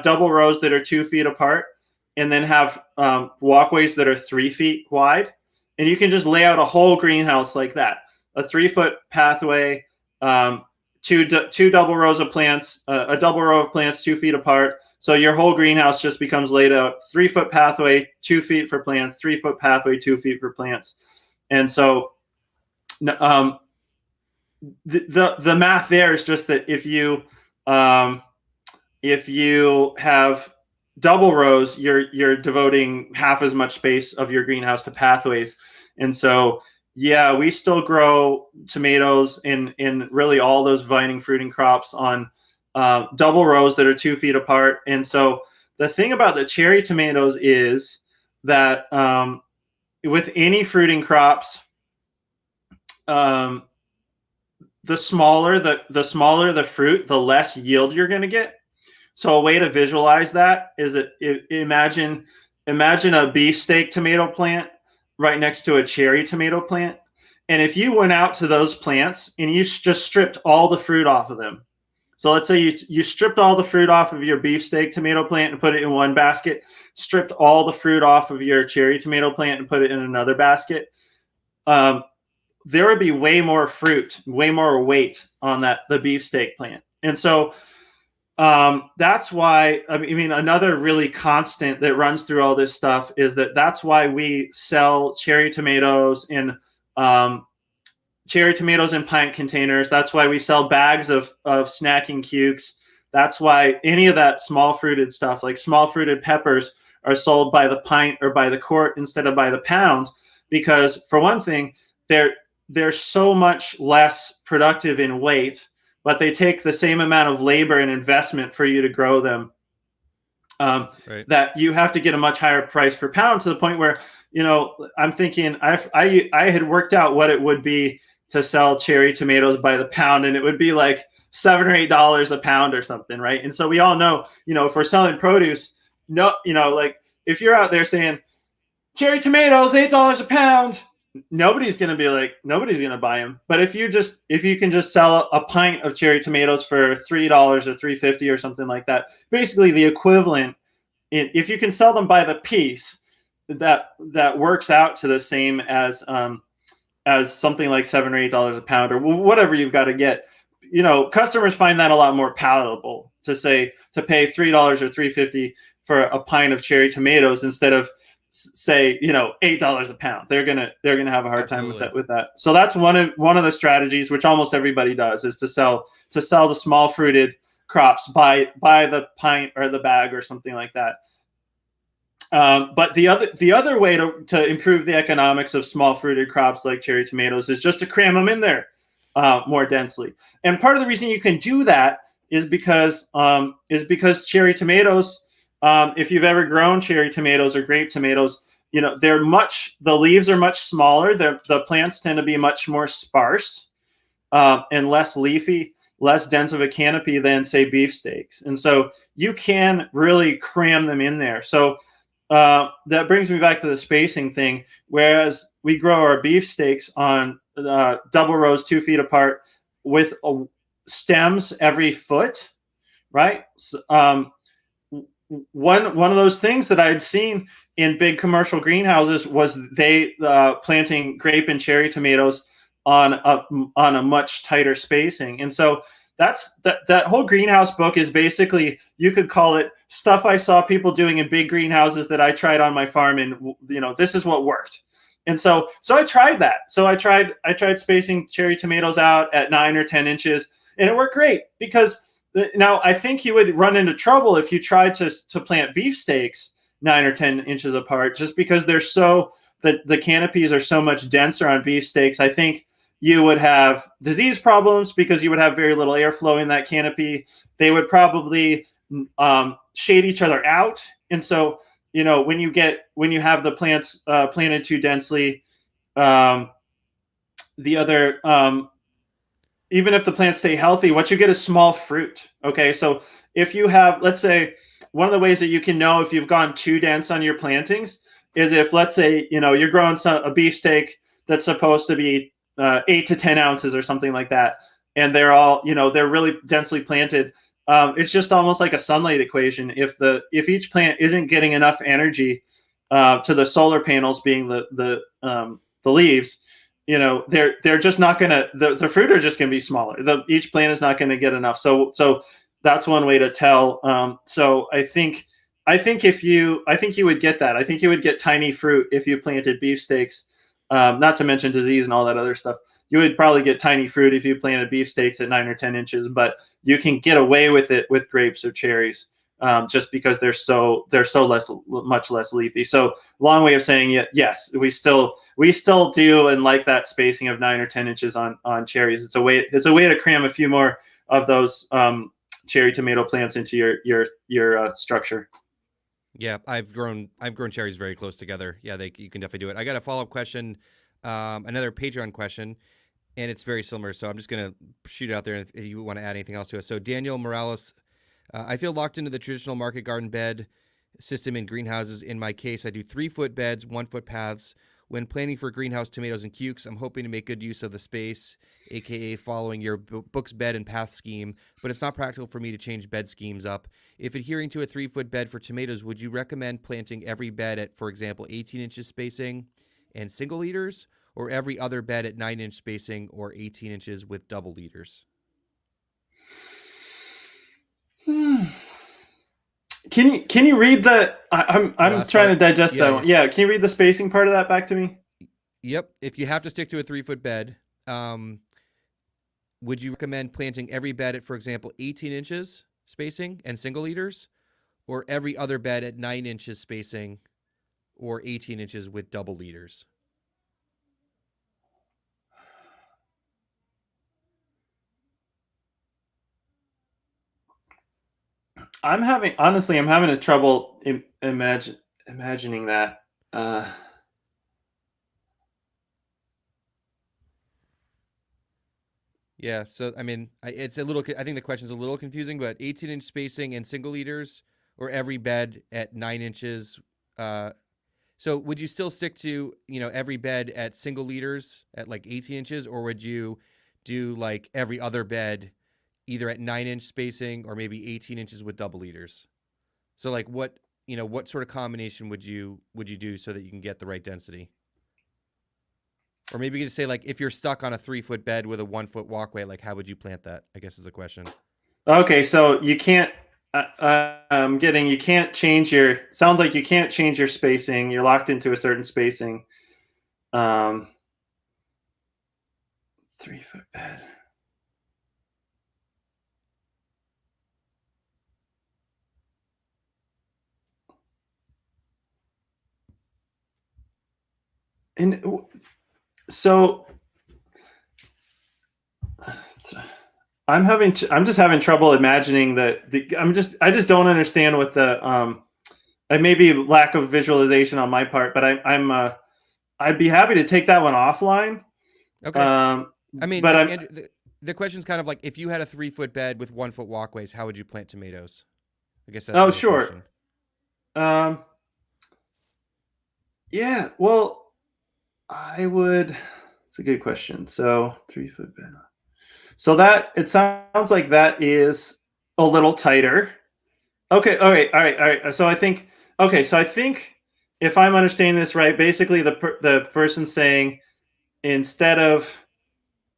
double rows that are 2 feet apart, and then have walkways that are 3 feet wide. And you can just lay out a whole greenhouse like that: a 3-foot pathway, two double rows of plants, a double row of plants 2 feet apart. So your whole greenhouse just becomes laid out: 3-foot pathway, 2 feet for plants, 3-foot pathway, 2 feet for plants. And so the math there is just that if you have double rows, you're devoting half as much space of your greenhouse to pathways. And so yeah, we still grow tomatoes in really all those vining, fruiting crops on double rows that are 2 feet apart. And so the thing about the cherry tomatoes is that with any fruiting crops, the smaller the fruit, the less yield you're going to get. So a way to visualize that is imagine a beefsteak tomato plant right next to a cherry tomato plant. And if you went out to those plants and you just stripped all the fruit off of them. So let's say you stripped all the fruit off of your beefsteak tomato plant and put it in one basket, stripped all the fruit off of your cherry tomato plant and put it in another basket. There would be way more fruit, way more weight on the beefsteak plant. And so that's why, another really constant that runs through all this stuff is that's why we sell cherry tomatoes in pint containers. That's why we sell bags of snacking cukes. That's why any of that small fruited stuff, like small fruited peppers, are sold by the pint or by the quart instead of by the pound, because for one thing, they're so much less productive in weight, but they take the same amount of labor and investment for you to grow them, right, that you have to get a much higher price per pound, to the point where, I'm thinking I had worked out what it would be to sell cherry tomatoes by the pound, and it would be like $7 or $8 a pound or something, right? And so we all know, if we're selling produce, like if you're out there saying cherry tomatoes $8 a pound, nobody's going to buy them. But if you can just sell a pint of cherry tomatoes for $3 or $3.50 or something like that, basically the equivalent, if you can sell them by the piece, that works out to the same as something like $7 or $8 a pound or whatever you've got to get. Customers find that a lot more palatable to pay $3 or $3.50 for a pint of cherry tomatoes instead of say $8 a pound. They're gonna have a hard time Absolutely. with that. So that's one of the strategies which almost everybody does, is to sell the small fruited crops by the pint or the bag or something like that. But the other way to improve the economics of small fruited crops like cherry tomatoes is just to cram them in there more densely. And part of the reason you can do that is because cherry tomatoes, if you've ever grown cherry tomatoes or grape tomatoes, the leaves are much smaller. The plants tend to be much more sparse and less leafy, less dense of a canopy than say beefsteaks. And so you can really cram them in there. So that brings me back to the spacing thing. Whereas we grow our beefsteaks on double rows 2 feet apart with stems every foot, right? So, one of those things that I had seen in big commercial greenhouses was they planting grape and cherry tomatoes on a much tighter spacing. And so that whole greenhouse book is basically, you could call it stuff I saw people doing in big greenhouses that I tried on my farm, and this is what worked. And so I tried that. So I tried spacing cherry tomatoes out at 9 or 10 inches, and it worked great. Because now I think you would run into trouble if you tried to plant beefsteaks 9 or 10 inches apart, just because the canopies are so much denser on beefsteaks. I think you would have disease problems because you would have very little airflow in that canopy. They would probably shade each other out. And so, when you have the plants planted too densely, even if the plants stay healthy, what you get is small fruit. Okay. So if you have, let's say, one of the ways that you can know if you've gone too dense on your plantings is if, let's say, you're growing a beefsteak that's supposed to be 8 to 10 ounces or something like that, and they're all, they're really densely planted. It's just almost like a sunlight equation. If each plant isn't getting enough energy to the solar panels, being the leaves, they're just not gonna, the fruit are just gonna be smaller. Each plant is not gonna get enough. So that's one way to tell. So I think you would get that. I think you would get tiny fruit if you planted beefsteaks. Not to mention disease and all that other stuff. You would probably get tiny fruit if you planted beefsteaks at 9 or 10 inches, but you can get away with it with grapes or cherries, just because they're much less leafy. So long way of saying yes, we still do and like that spacing of 9 or 10 inches on cherries. It's a way to cram a few more of those cherry tomato plants into your structure. Yeah, I've grown cherries very close together. Yeah, you can definitely do it. I got a follow-up question, another Patreon question, and it's very similar. So I'm just gonna shoot it out there if you want to add anything else to it. So Daniel Morales, I feel locked into the traditional market garden bed system in greenhouses. In my case, I do 3-foot beds, 1-foot paths. When planning for greenhouse tomatoes and cukes, I'm hoping to make good use of the space, aka following your book's bed and path scheme, but it's not practical for me to change bed schemes up. If adhering to a 3-foot bed for tomatoes, would you recommend planting every bed at, for example, 18 inches spacing and single leaders, or every other bed at 9-inch spacing or 18 inches with double leaders? Can you read the? I'm trying to digest that one. Yeah. Can you read the spacing part of that back to me? Yep. If you have to stick to a 3-foot bed, would you recommend planting every bed at, for example, 18 inches spacing and single leaders, or every other bed at 9 inches spacing or 18 inches with double leaders? I'm having a trouble imagining that. Yeah, so I mean, it's a little. I think the question's a little confusing, but 18-inch spacing and single leaders, or every bed at 9 inches, So would you still stick to, every bed at single liters at like 18 inches, or would you do like every other bed either at 9-inch spacing or maybe 18 inches with double liters? So like what sort of combination would you do so that you can get the right density? Or maybe you could say like if you're stuck on a 3-foot bed with a 1-foot walkway, like how would you plant that? I guess is the question. Okay, so you can't. I'm getting you can't change your. Sounds like you can't change your spacing. You're locked into a certain spacing. 3-foot bed. And so I'm just having trouble imagining I just don't understand what it may be lack of visualization on my part, but I'd be happy to take that one offline. Okay. I mean, But the question's kind of like if you had a 3-foot bed with 1-foot walkways, how would you plant tomatoes? I guess that's oh, the real sure. question. Yeah, well, I would. It's a good question. So 3-foot bed. So that it sounds like that is a little tighter. Okay, all right, all right, all right. So I think if I'm understanding this right, basically the person's saying instead of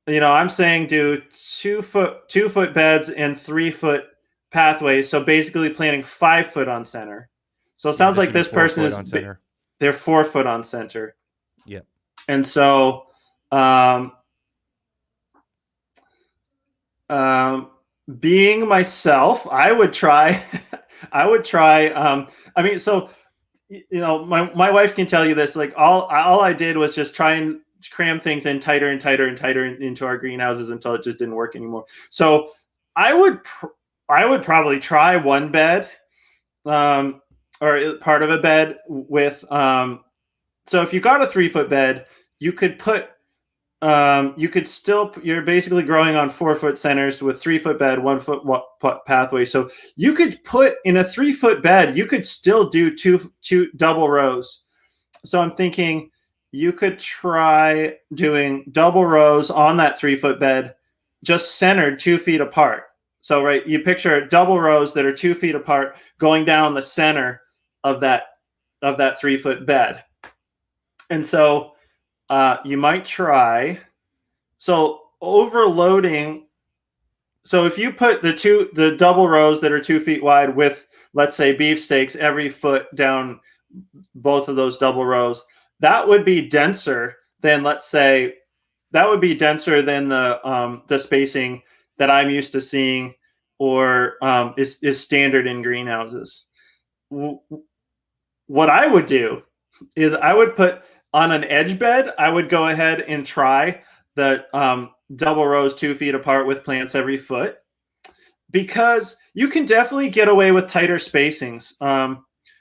I'm saying do 2-foot beds and 3-foot pathways. So basically planting 5 foot on center. So it Yeah, sounds this like would be this 4 person foot is on center. they're 4 foot on center. Yep. And so um, being myself, I would try. I would try. I mean, so my wife can tell you this. Like all I did was just try and cram things in tighter and tighter and tighter into our greenhouses until it just didn't work anymore. So I would probably try one bed, or part of a bed with. So if you got a 3-foot bed, you could put you're basically growing on 4-foot centers with 3-foot bed, 1-foot pathway. So you could put in a 3-foot bed, you could still do two double rows. So I'm thinking you could try doing double rows on that 3-foot bed, just centered 2 feet apart. So right, you picture double rows that are 2 feet apart going down the center of that 3-foot bed. And so you might try. So overloading. So if you put the double rows that are 2 feet wide with, let's say, beefsteaks every foot down both of those double rows, that would be denser than, let's say, the spacing that I'm used to seeing, or is standard in greenhouses. What I would do is I would put on an edge bed. I would go ahead and try the double rows 2 feet apart with plants every foot, because you can definitely get away with tighter spacings.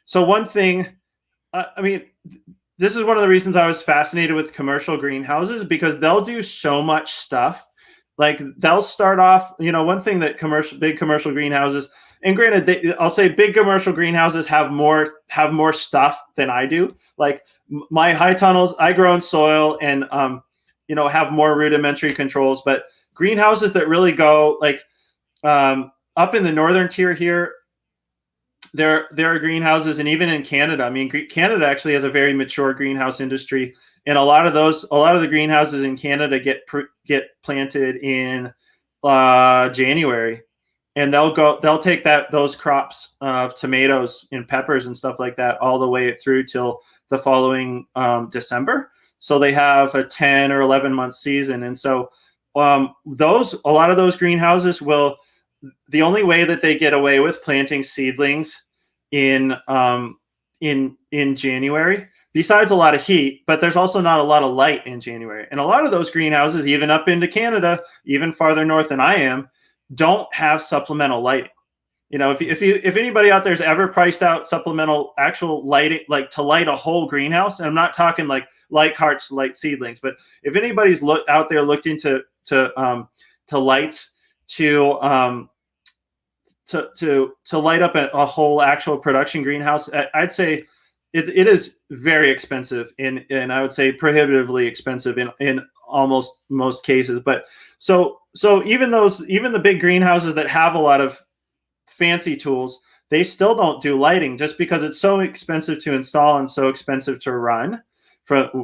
So one thing, I mean, this is one of the reasons I was fascinated with commercial greenhouses, because they'll do so much stuff. Like they'll start off, one thing that big commercial greenhouses, and granted, I'll say big commercial greenhouses have more stuff than I do. Like my high tunnels, I grow in soil and have more rudimentary controls. But greenhouses that really go like up in the northern tier here, there are greenhouses, and even in Canada. I mean, Canada actually has a very mature greenhouse industry, and a lot of the greenhouses in Canada get planted in January, and they'll take those crops of tomatoes and peppers and stuff like that all the way through till the following December. So they have a 10 or 11-month season, and so a lot of those greenhouses will. The only way that they get away with planting seedlings in January, besides a lot of heat, but there's also not a lot of light in January. And a lot of those greenhouses, even up into Canada, even farther north than I am, don't have supplemental lighting. If anybody out there's ever priced out supplemental actual lighting, like to light a whole greenhouse, and I'm not talking like light hearts, light seedlings, but if anybody's looked into lights to light up a whole actual production greenhouse, I'd say it is very expensive and I would say prohibitively expensive in almost most cases. But so even the big greenhouses that have a lot of fancy tools, they still don't do lighting just because it's so expensive to install and so expensive to run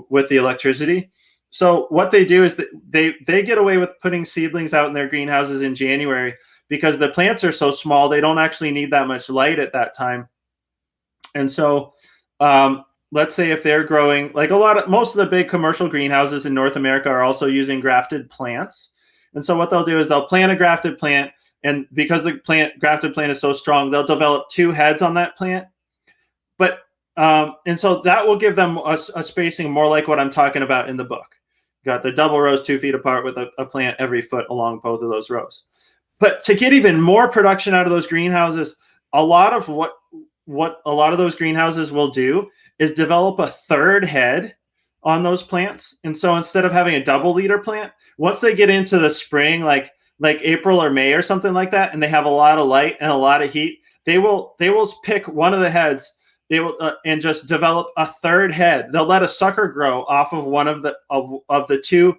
with the electricity. So what they do is that they get away with putting seedlings out in their greenhouses in January because the plants are so small, they don't actually need that much light at that time. And so let's say if they're growing, like most of the big commercial greenhouses in North America are also using grafted plants. And so what they'll do is they'll plant a grafted plant, and because the grafted plant is so strong, they'll develop 2 heads on that plant. But and so that will give them a spacing more like what I'm talking about in the book. Got the double rows 2 feet apart with a plant every foot along both of those rows. But to get even more production out of those greenhouses, a lot of what a lot of those greenhouses will do is develop a 3rd head on those plants. And so instead of having a double leader plant, once they get into the spring, like April or May or something like that, and they have a lot of light and a lot of heat, they will pick one of the heads. They will and just develop a 3rd head. They'll let a sucker grow off of one of the two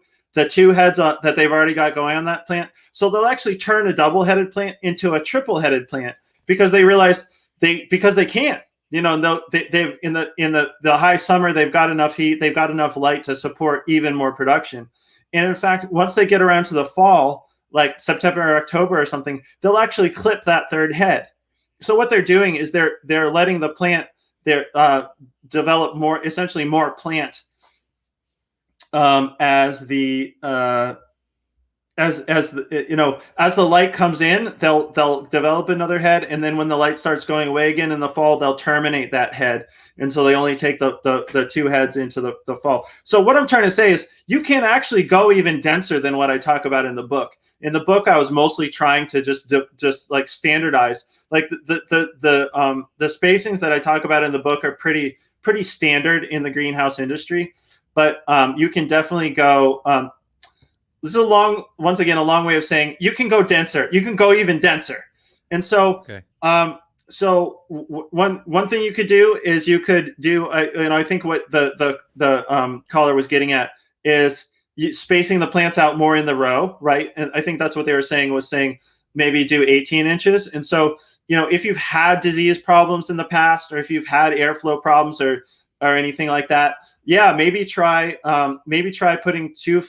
heads that they've already got going on that plant. So they'll actually turn a double-headed plant into a triple-headed plant because they realize because they can. You know, they've in the high summer, they've got enough heat, they've got enough light to support even more production. And in fact, once they get around to the fall, like September or October or something, they'll actually clip that 3rd head. So what they're doing is they're letting the plant develop essentially more plant as the light comes in, they'll develop another head, and then when the light starts going away again in the fall, they'll terminate that head, and so they only take the 2 heads into the fall. So what I'm trying to say is you can actually go even denser than what I talk about in the book. In the book, I was mostly trying to just like standardize. Like the spacings that I talk about in the book are pretty standard in the greenhouse industry, but you can definitely go. This is a long way of saying you can go denser. You can go even denser. And so, okay. One thing you could do is you could do, I think what the caller was getting at is spacing the plants out more in the row, right? And I think that's what they were saying maybe do 18 inches. And so, if you've had disease problems in the past, or if you've had airflow problems or anything like that, yeah, maybe try putting 2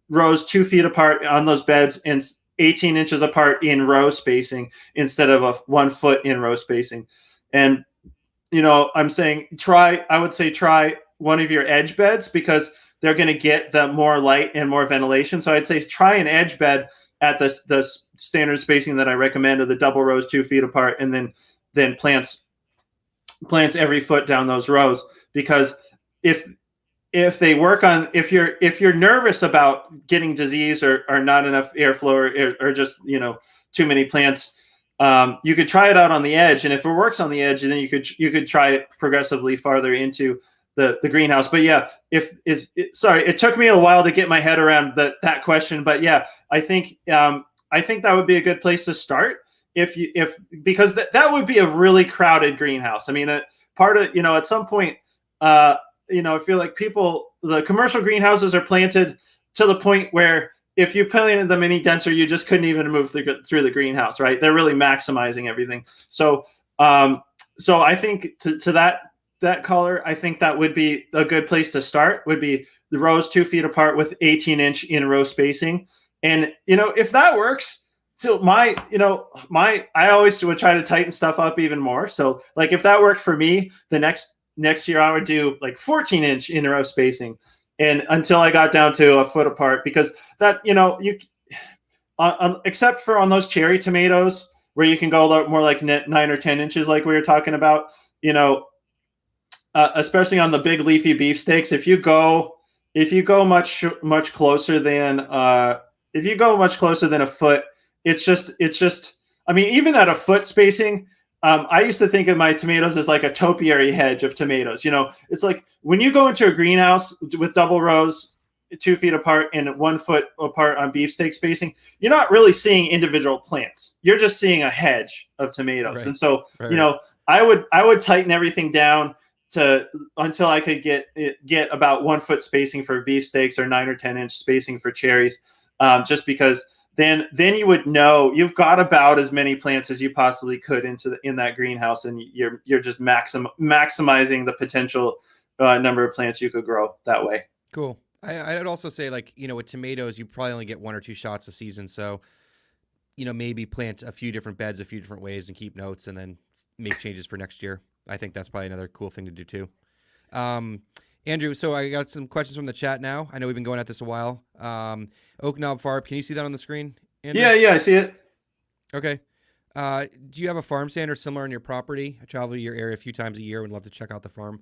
rows 2 feet apart on those beds and 18 inches apart in row spacing instead of a 1 foot in row spacing. And, I'm saying I would say try one of your edge beds because they're going to get the more light and more ventilation. So I'd say try an edge bed at the standard spacing that I recommend of the double rows 2 feet apart, and then plants every foot down those rows. Because if you're nervous about getting disease or not enough airflow or just too many plants, you could try it out on the edge, and if it works on the edge, then you could try it progressively farther into the greenhouse. But yeah, it took me a while to get my head around that question, but yeah, I think that would be a good place to start because that would be a really crowded greenhouse. I mean, part of at some point, I feel like the commercial greenhouses are planted to the point where if you planted them any denser, you just couldn't even move through the greenhouse, right? They're really maximizing everything. So I think to that caller, I think that would be a good place to start, would be the rows 2 feet apart with 18-inch in row spacing. And, if that works, so I always would try to tighten stuff up even more. So like if that worked for me, the next year I would do like 14-inch in row spacing, and until I got down to a foot apart, because that, except for on those cherry tomatoes where you can go a lot more like 9 or 10 inches, like we were talking about, especially on the big leafy beefsteaks, if you go much closer than a foot, it's just, I mean, even at a foot spacing, I used to think of my tomatoes as like a topiary hedge of tomatoes. It's like when you go into a greenhouse with double rows 2 feet apart and 1 foot apart on beefsteak spacing, you're not really seeing individual plants. You're just seeing a hedge of tomatoes. Right. And so, I would tighten everything down to until I could get about 1 foot spacing for beefsteaks or 9 or 10 inch spacing for cherries, just because then you would know you've got about as many plants as you possibly could in that greenhouse, and you're just maximizing the potential number of plants you could grow that way. Cool. I'd also say, like, with tomatoes, you probably only get 1 or 2 shots a season. So, maybe plant a few different beds a few different ways and keep notes and then make changes for next year. I think that's probably another cool thing to do too. Um, Andrew, so I got some questions from the chat now. I know we've been going at this a while. Oak Knob Farm, can you see that on the screen, Andrew? Yeah, I see it. Okay. Do you have a farm stand or similar on your property? I travel to your area a few times a year. Would love to check out the farm.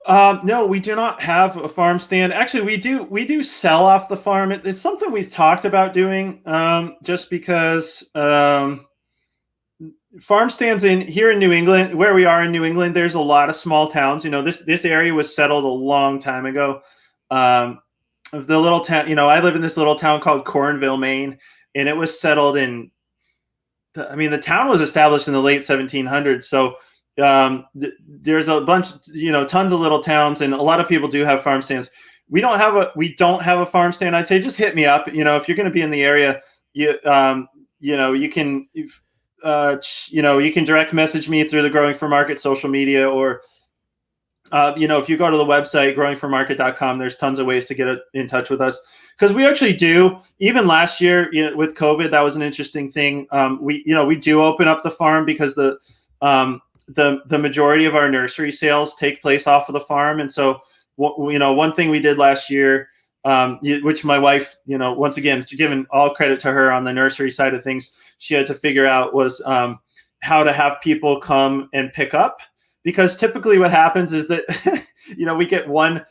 No, we do not have a farm stand. Actually, we do sell off the farm. It's something we've talked about doing, just because farm stands here in New England, where we are in New England, there's a lot of small towns. This area was settled a long time ago. The little town, I live in this little town called Cornville, Maine, and it was settled in. The town was established in the late 1700s. So there's a bunch, tons of little towns, and a lot of people do have farm stands. We don't have a farm stand. I'd say just hit me up. If you're going to be in the area, you can. You can direct message me through the Growing for Market social media, or if you go to the website growingformarket.com, there's tons of ways to get in touch with us, because we actually do. Even last year, with COVID, that was an interesting thing. We do open up the farm because the majority of our nursery sales take place off of the farm, and so one thing we did last year, which my wife, once again, giving all credit to her on the nursery side of things, she had to figure out was how to have people come and pick up. Because typically what happens is that, we get one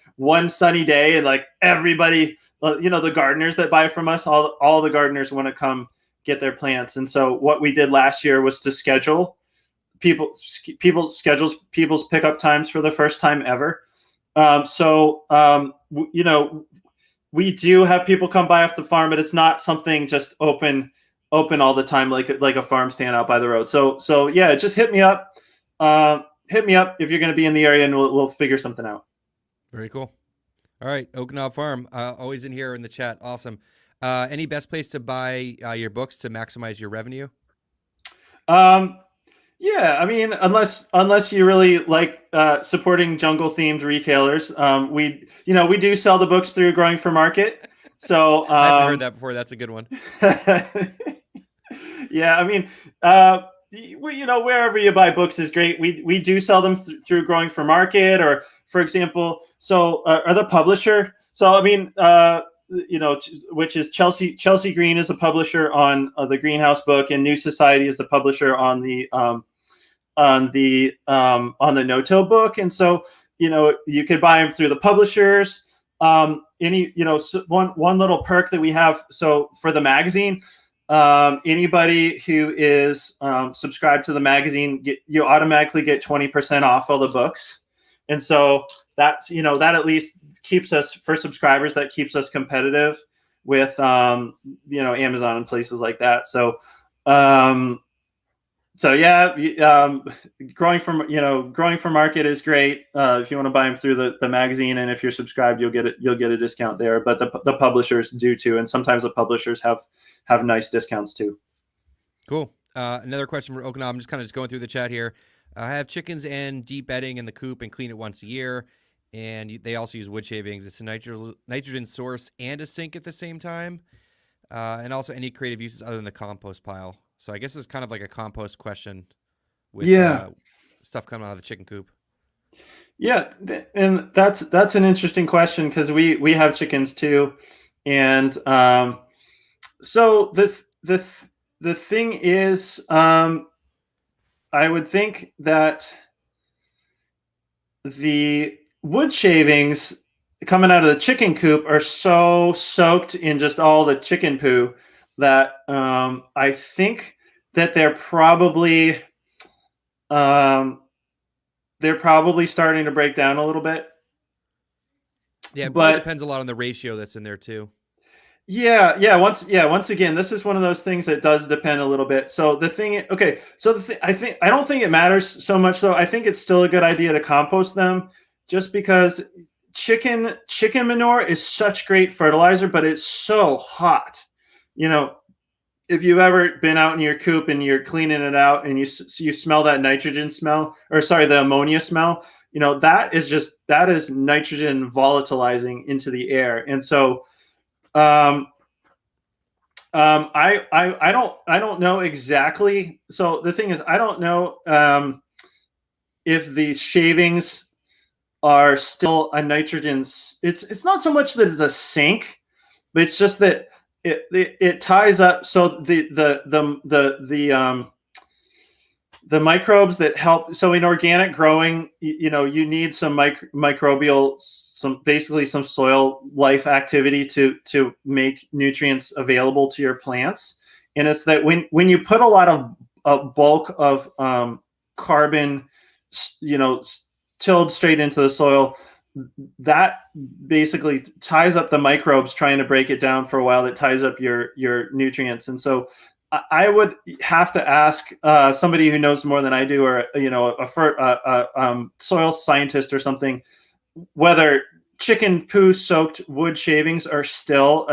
sunny day, and like everybody, the gardeners that buy from us, all the gardeners want to come get their plants. And so what we did last year was to schedule people's pickup times for the first time ever. We do have people come by off the farm, but it's not something just open all the time, like a farm stand out by the road. So yeah, just hit me up. Hit me up if you're going to be in the area, and we'll figure something out. Very cool. All right, Oak Knob Farm, always in here in the chat. Awesome. Any best place to buy your books to maximize your revenue? Yeah, unless you really like supporting jungle themed retailers, we do sell the books through Growing for Market. So I haven't heard that before. That's a good one. Yeah, wherever you buy books is great. We do sell them through Growing for Market, or, for example, or the publisher. So which is Chelsea Green is a publisher on the Greenhouse book, and New Society is the publisher on the No-Till book. And so you could buy them through the publishers. One little perk that we have, so for the magazine, anybody who is subscribed to the magazine, you automatically get 20% off all the books. And so that's, that at least keeps us, for subscribers, that keeps us competitive with Amazon and places like that. So yeah, Growing for Market is great if you want to buy them through the magazine, and if you're subscribed, you'll get a discount there. But the publishers do too, and sometimes the publishers have nice discounts too. Cool. Another question for Oak Knob. I'm just going through the chat here. I have chickens and deep bedding in the coop and clean it once a year, and they also use wood shavings. It's a nitrogen source and a sink at the same time, and also any creative uses other than the compost pile. So I guess it's kind of like a compost question with stuff coming out of the chicken coop. Yeah, and that's an interesting question, because we have chickens too, and so the thing is, I would think that the wood shavings coming out of the chicken coop are so soaked in just all the chicken poo that I think that they're probably starting to break down a little bit. Yeah, but it depends a lot on the ratio that's in there too. Once again, this is one of those things that does depend a little bit. So the thing, okay, so I don't think it matters so much though. I think it's still a good idea to compost them, just because chicken manure is such great fertilizer, but it's so hot. You know, if you've ever been out in your coop and you're cleaning it out and you smell that nitrogen smell, or sorry, the ammonia smell, that is nitrogen volatilizing into the air. And so um, I don't know exactly. So the thing is, I don't know if the shavings are still a nitrogen. It's not so much that it's a sink, but it's just that it ties up. So the microbes that help. So in organic growing, you need some microbial, basically some soil life activity to make nutrients available to your plants. And it's that when you put a lot of a bulk of carbon, tilled straight into the soil, that basically ties up the microbes trying to break it down for a while. That ties up your nutrients. And so I would have to ask somebody who knows more than I do, or a soil scientist or something, whether chicken poo soaked wood shavings are still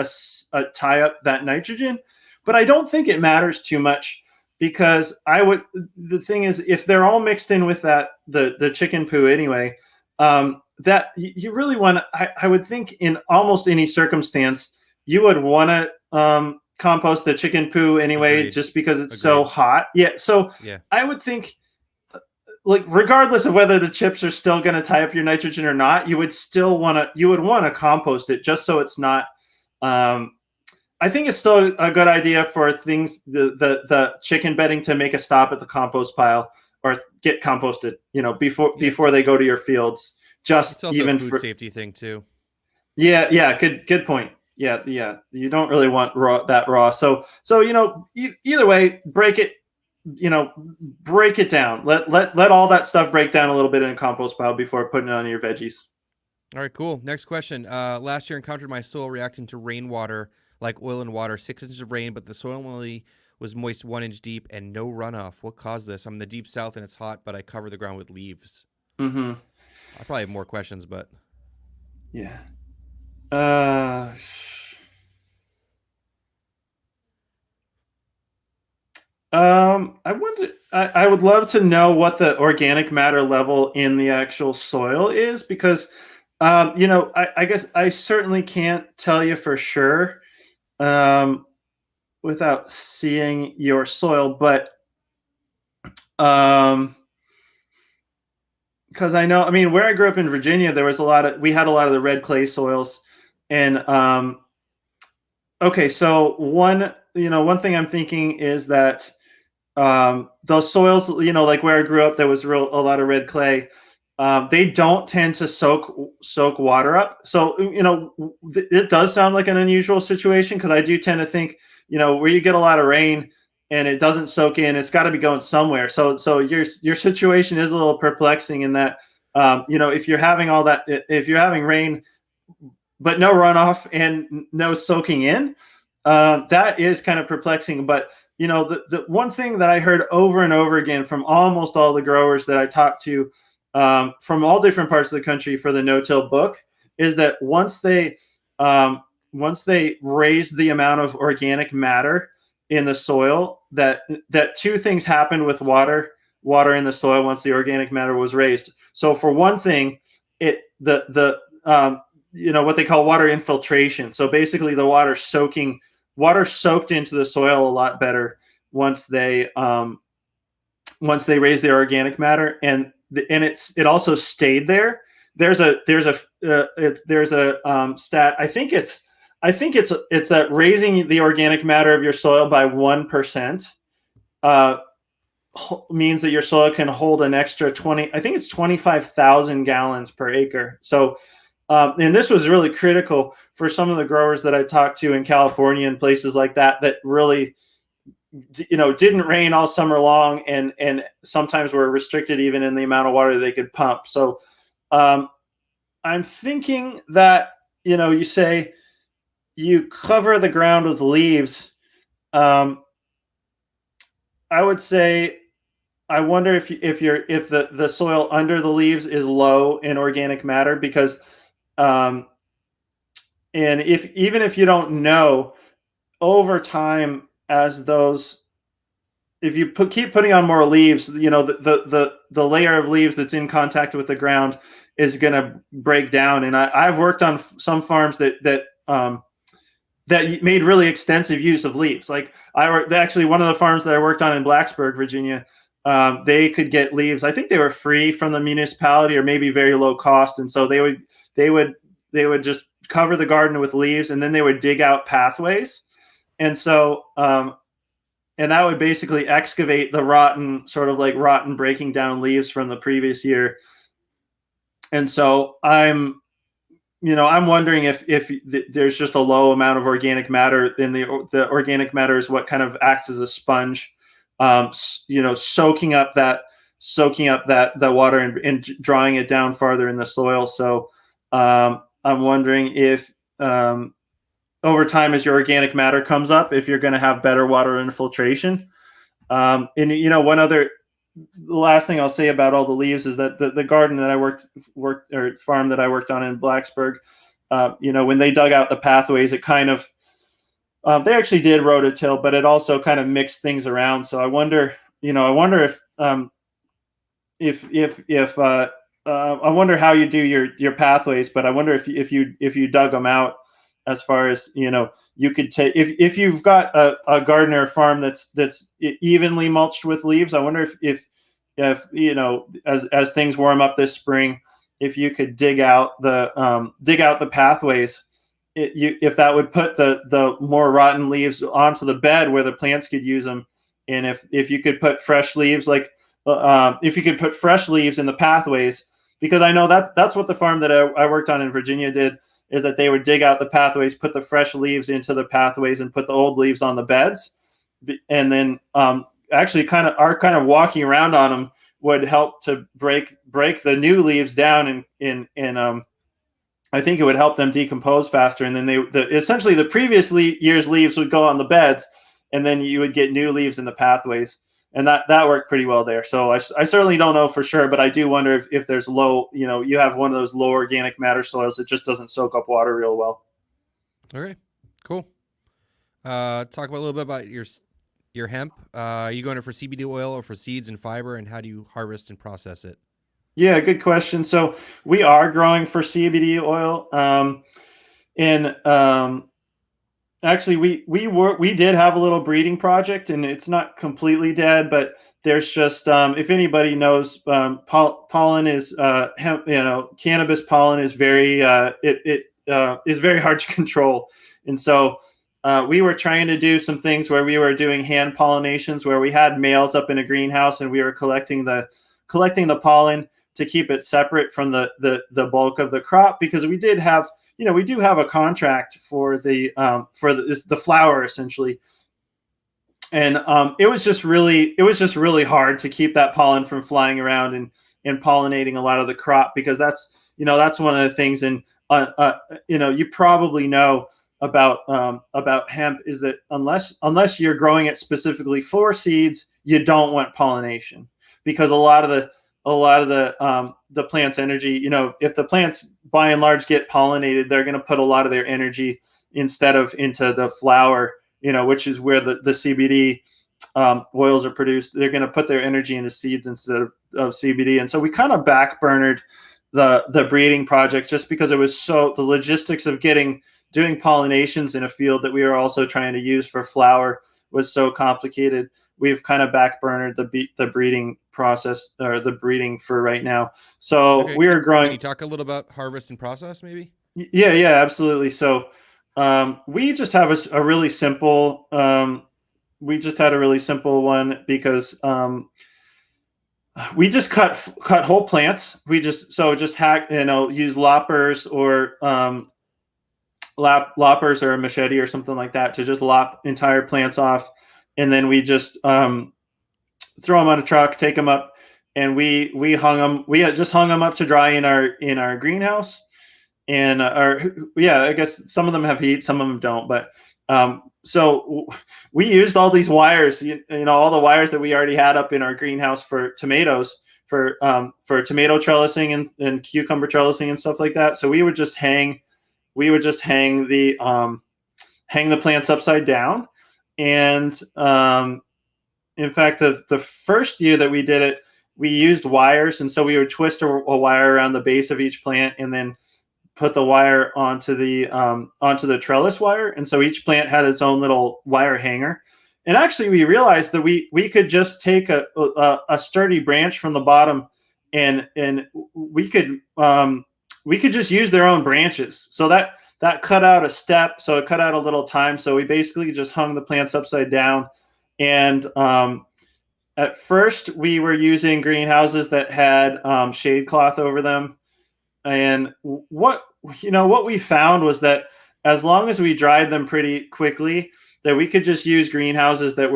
a tie up that nitrogen. But I don't think it matters too much, because the thing is, if they're all mixed in with the chicken poo anyway, that you really want to, I would think in almost any circumstance, you would want to compost the chicken poo anyway. Agreed. Agreed. Because it's so hot. Yeah. So Yeah. I would think, like, regardless of whether the chips are still going to tie up your nitrogen or not, you would want to compost it, just so it's not. I think it's still a good idea for things, the chicken bedding, to make a stop at the compost pile or get composted, before they go to your fields. Just It's also even a food safety thing too. Yeah, good point. Yeah. You don't really want raw. So either way, break it down. Let all that stuff break down a little bit in a compost pile before putting it on your veggies. All right, cool. Next question. Last year encountered my soil reacting to rainwater like oil and water. 6 inches of rain, but the soil only was moist 1 inch deep and no runoff. What caused this? I'm in the deep south and it's hot, but I cover the ground with leaves. Mm-hmm. I probably have more questions, but yeah. I wonder. I would love to know what the organic matter level in the actual soil is, because, I guess I certainly can't tell you for sure, without seeing your soil, but because I know, where I grew up in Virginia, we had a lot of the red clay soils, and okay, so one thing I'm thinking is that those soils, like where I grew up, there was a lot of red clay. They don't tend to soak water up. So, it does sound like an unusual situation, because I do tend to think, where you get a lot of rain and it doesn't soak in, it's got to be going somewhere. So your situation is a little perplexing in that, if you're having if you're having rain but no runoff and no soaking in, that is kind of perplexing. But the one thing that I heard over and over again from almost all the growers that I talked to, from all different parts of the country for the no-till book, is that once they raise the amount of organic matter in the soil, that two things happened with water in the soil once the organic matter was raised. So for one thing, what they call water infiltration. So basically the water soaked into the soil a lot better once they raise their organic matter, and it also stayed there. There's a stat. I think it's that raising the organic matter of your soil by 1% means that your soil can hold an extra 25,000 gallons per acre. So, and this was really critical for some of the growers that I talked to in California and places like that really, didn't rain all summer long, and sometimes were restricted even in the amount of water they could pump. So, I'm thinking that, you say, you cover the ground with leaves, um, I would say I wonder if the soil under the leaves is low in organic matter because um, and if even if you don't know over time as those if you keep putting on more leaves, the layer of leaves that's in contact with the ground is going to break down. And I've worked on some farms that made really extensive use of leaves. Like actually one of the farms that I worked on in Blacksburg, Virginia, they could get leaves. I think they were free from the municipality or maybe very low cost, and so they would they would just cover the garden with leaves, and then they would dig out pathways, and so and that would basically excavate the rotten breaking down leaves from the previous year. And so I'm wondering if there's just a low amount of organic matter. Then the organic matter is what kind of acts as a sponge, soaking up the water and drawing it down farther in the soil. So I'm wondering if over time, as your organic matter comes up, if you're going to have better water infiltration. And the last thing I'll say about all the leaves is that the garden that I worked or farm that I worked on in Blacksburg, when they dug out the pathways, it kind of they actually did rototill, but it also kind of mixed things around. So I wonder if I wonder how you do your pathways, but I wonder if you dug them out, as far as you could take if you've got a garden or a farm that's evenly mulched with leaves. I wonder if as things warm up this spring, if you could dig out the pathways, if that would put the more rotten leaves onto the bed where the plants could use them, and if you could put fresh leaves if you could put fresh leaves in the pathways, because I know that's what the farm that I worked on in Virginia did, is that they would dig out the pathways, put the fresh leaves into the pathways, and put the old leaves on the beds, and then actually kind of walking around on them would help to break the new leaves down, and I think it would help them decompose faster. And then essentially the previous year's leaves would go on the beds, and then you would get new leaves in the pathways. And that worked pretty well there. So I certainly don't know for sure, but I do wonder if there's low, you have one of those low organic matter soils that just doesn't soak up water real well. Okay, cool. Talk about a little bit about your hemp. Are you going for CBD oil or for seeds and fiber, and how do you harvest and process it? Yeah, good question. So we are growing for CBD oil. Actually, we did have a little breeding project, and it's not completely dead, but there's just if anybody knows, pollen is hemp, cannabis pollen is very is very hard to control, and so we were trying to do some things where we were doing hand pollinations, where we had males up in a greenhouse, and we were collecting the pollen to keep it separate from the bulk of the crop, because we did have we do have a contract for the flower, essentially, and it was just really hard to keep that pollen from flying around and pollinating a lot of the crop, because that's one of the things. And you probably know about hemp, is that unless you're growing it specifically for seeds, you don't want pollination, because a lot of the plant's energy, if the plants by and large get pollinated, they're going to put a lot of their energy into the flower, which is where the CBD oils are produced. They're going to put their energy into seeds instead of CBD. And so we kind of backburnered the breeding project, just because it was the logistics of doing pollinations in a field that we were also trying to use for flower was so complicated. We've kind of backburnered the breeding process, or the breeding, for right now. So okay, we are growing. Can you talk a little about harvest and process, maybe? Yeah, absolutely. So we just have a really simple. We just had a really simple one, because we just cut whole plants. We just hack, use loppers or loppers or a machete or something like that to just lop entire plants off, and then we just throw them on a truck, take them up, and we hung them. We just hung them up to dry in our greenhouse, and or yeah, I guess some of them have heat, some of them don't. But so we used all these wires, all the wires that we already had up in our greenhouse for tomatoes, for tomato trellising and cucumber trellising and stuff like that. So we would just hang the plants upside down, and in fact, the first year that we did it, we used wires, and so we would twist a wire around the base of each plant, and then put the wire onto the trellis wire, and so each plant had its own little wire hanger. And actually, we realized that we could just take a sturdy branch from the bottom, and we could just use their own branches. So that cut out a step, so it cut out a little time. So we basically just hung the plants upside down, and at first we were using greenhouses that had shade cloth over them. And what we found was that as long as we dried them pretty quickly, that we could just use greenhouses that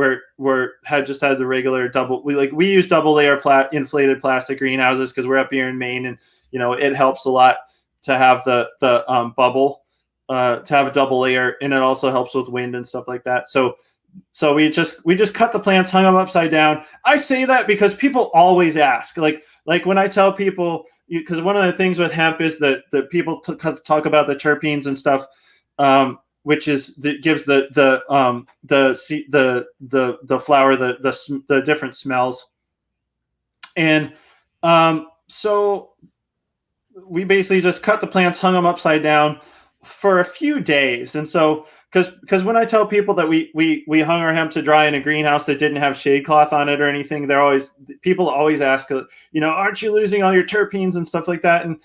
had the regular double. We use double layer inflated plastic greenhouses because we're up here in Maine, and it helps a lot to have the bubble, to have a double layer, and it also helps with wind and stuff like that. So we just cut the plants, hung them upside down. I say that because people always ask, like when I tell people, because one of the things with hemp is that people talk about the terpenes and stuff, which is that gives the flower the different smells, and so we basically just cut the plants, hung them upside down for a few days. And so because when I tell people that we hung our hemp to dry in a greenhouse that didn't have shade cloth on it or anything, people always ask, aren't you losing all your terpenes and stuff like that? And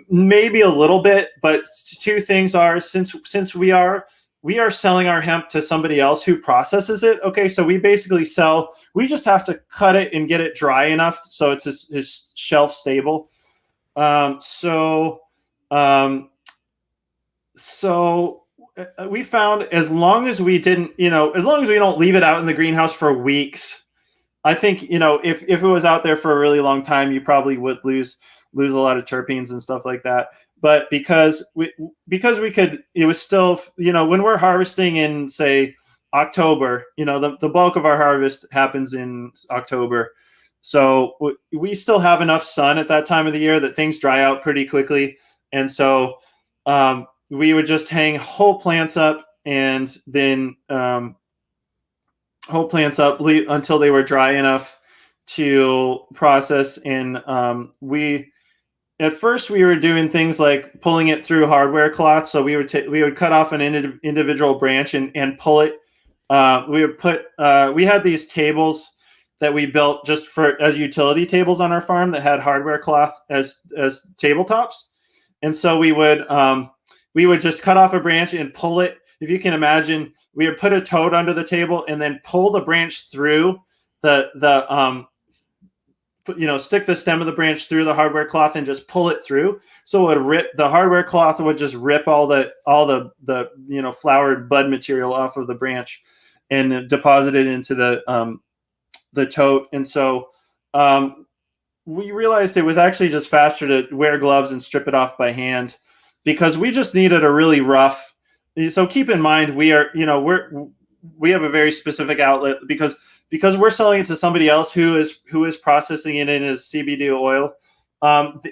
maybe a little bit, but two things are, since we are selling our hemp to somebody else who processes it. Okay, so we basically we just have to cut it and get it dry enough so it's shelf stable. So we found, as long as we don't leave it out in the greenhouse for weeks, I think, if it was out there for a really long time, you probably would lose a lot of terpenes and stuff like that. But because we could, it was still, when we're harvesting in, say, October, the bulk of our harvest happens in October. So we still have enough sun at that time of the year that things dry out pretty quickly. And so we would just hang whole plants up, and then whole plants up until they were dry enough to process. And at first we were doing things like pulling it through hardware cloth. So we would cut off an individual branch and pull it. We had these tables that we built just as utility tables on our farm that had hardware cloth as tabletops. And so we would just cut off a branch and pull it. If you can imagine, we would put a toad under the table and then pull the branch through stick the stem of the branch through the hardware cloth and just pull it through. So it would rip, the hardware cloth would just rip all the flowered bud material off of the branch and deposit it into the tote. And so we realized it was actually just faster to wear gloves and strip it off by hand, because we just needed a really rough. So keep in mind, we have a very specific outlet because we're selling it to somebody else who is processing it in as CBD oil.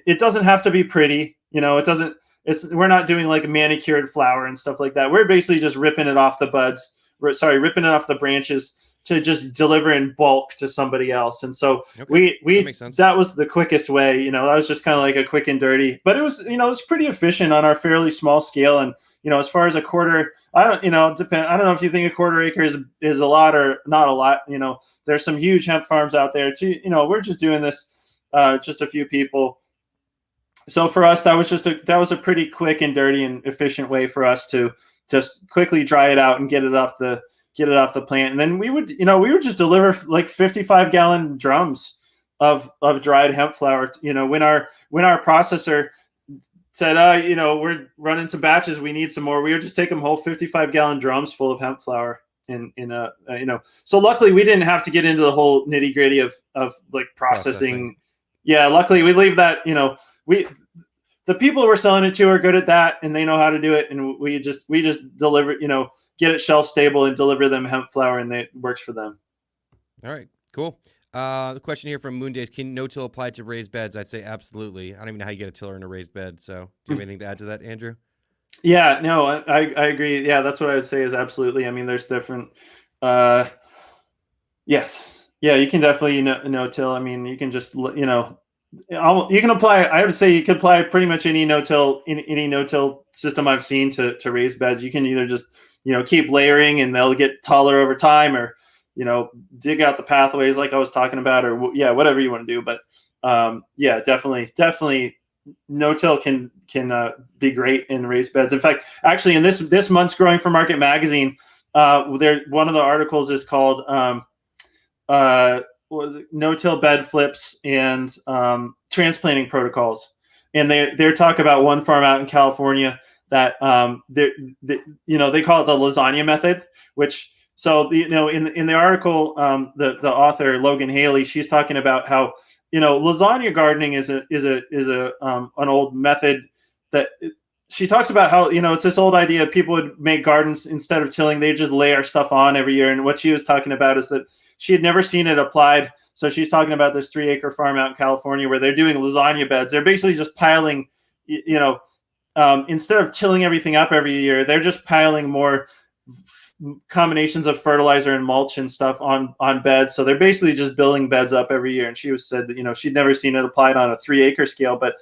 It doesn't have to be pretty, we're not doing like manicured flower and stuff like that. We're basically just ripping it off the ripping it off the branches to just deliver in bulk to somebody else. And so that was the quickest way. That was just kind of like a quick and dirty, but it was pretty efficient on our fairly small scale. And as far as a quarter, I don't know if you think a quarter acre is a lot or not a lot. There's some huge hemp farms out there too. We're just doing this, just a few people. So for us, that was a pretty quick and dirty and efficient way for us to just quickly dry it out and get it off the plant. And then we would just deliver like 55-gallon drums of dried hemp flower. When our processor said, we're running some batches, we need some more, we would just take them whole 55-gallon drums full of hemp flower so luckily we didn't have to get into the whole nitty-gritty of like processing. Yeah, luckily we leave that, the people we're selling it to are good at that, and they know how to do it, and we just deliver, get it shelf stable and deliver them hemp flour, and it works for them. All right, cool. The question here from Moondays: can no-till apply to raised beds? I'd say absolutely. I don't even know how you get a tiller in a raised bed. So, do you have anything to add to that, Andrew? Yeah, no, I agree. Yeah, that's what I would say is absolutely. I mean, there's different. Yes, yeah, you can definitely no-till. I mean, you can just you can apply. I would say you can apply pretty much any no-till system I've seen to raised beds. You can either just keep layering and they'll get taller over time, or dig out the pathways like I was talking about, or whatever you want to do. But yeah, definitely no-till can be great in raised beds. In fact, actually, in this month's Growing for Market magazine, one of the articles is called no-till bed flips and transplanting protocols, and they talk about one farm out in California that they call it the lasagna method, which in the article, the author Logan Haley, she's talking about how lasagna gardening is an old method that she talks about how it's this old idea people would make gardens instead of tilling, they just layer stuff on every year. And what she was talking about is that she had never seen it applied. So she's talking about this 3-acre farm out in California where they're doing lasagna beds. They're basically just piling, instead of tilling everything up every year, they're just piling more combinations of fertilizer and mulch and stuff on beds. So they're basically just building beds up every year. And she said that she'd never seen it applied on a 3-acre scale, but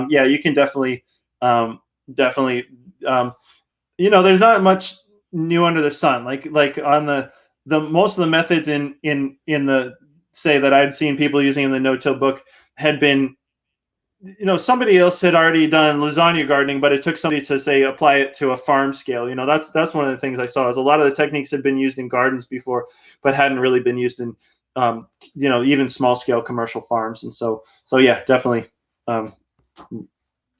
you can definitely there's not much new under the sun. Like on the most of the methods in the say that I'd seen people using in the no-till book had been somebody else had already done lasagna gardening, but it took somebody to say apply it to a farm scale. That's one of the things I saw is a lot of the techniques had been used in gardens before, but hadn't really been used in even small scale commercial farms. And so yeah, definitely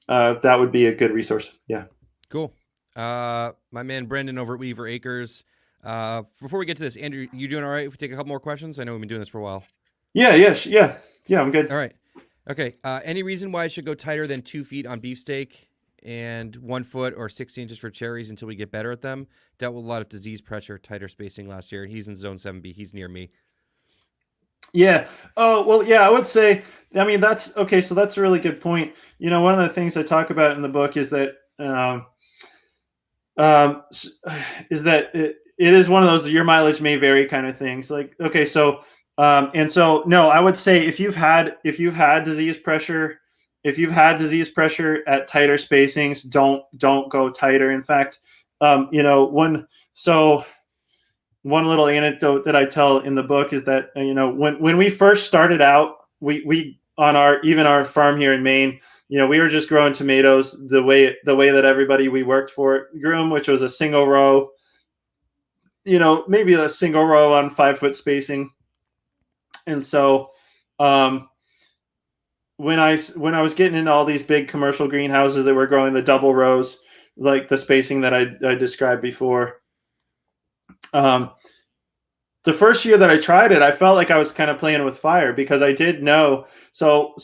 that would be a good resource. Yeah. Cool. My man Brendan over at Weaver Acres. Before we get to this, Andrew, you doing all right if we take a couple more questions? I know we've been doing this for a while. Yeah, I'm good. All right. Okay. Any reason why I should go tighter than 2 feet on beefsteak and 1 foot or 60 inches for cherries until we get better at them? Dealt with a lot of disease pressure, tighter spacing last year. He's in zone 7B. He's near me. Yeah. Oh, well, yeah, I would say, I mean, that's okay. So that's a really good point. One of the things I talk about in the book is that, it is one of those your mileage may vary kind of things. Like, okay, so, no, I would say if you've had disease pressure, at tighter spacings, don't go tighter. In fact, one little anecdote that I tell in the book is that when we first started out, we on our farm here in Maine, we were just growing tomatoes the way that everybody we worked for grew them, which was a single row, maybe a single row on 5-foot spacing. And so when I was getting into all these big commercial greenhouses that were growing the double rows, like the spacing that I described before, the first year that I tried it, I felt like I was kind of playing with fire because I did know. So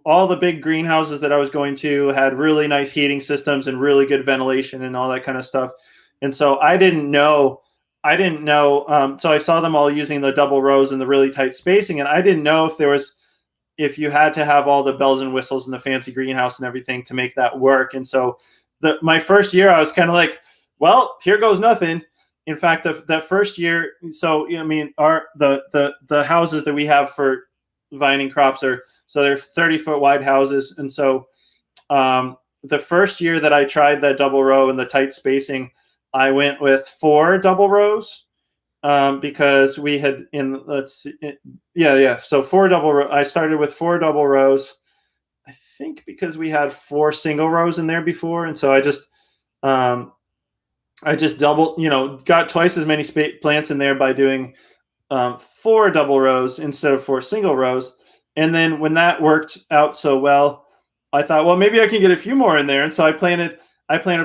all the big greenhouses that I was going to had really nice heating systems and really good ventilation and all that kind of stuff. And so I didn't know. So I saw them all using the double rows and the really tight spacing. And I didn't know if you had to have all the bells and whistles and the fancy greenhouse and everything to make that work. And so my first year, I was kind of like, well, here goes nothing. In fact, that first year, so I mean, the houses that we have for vining crops they're 30-foot wide houses, and so the first year that I tried that double row and the tight spacing, I went with 4 double rows because we had so 4 double rows. I started with 4 double rows, I think, because we had 4 single rows in there before, and so I just doubled, got twice as many plants in there by doing 4 double rows instead of 4 single rows. And then when that worked out so well, I thought, well, maybe I can get a few more in there. And so I planted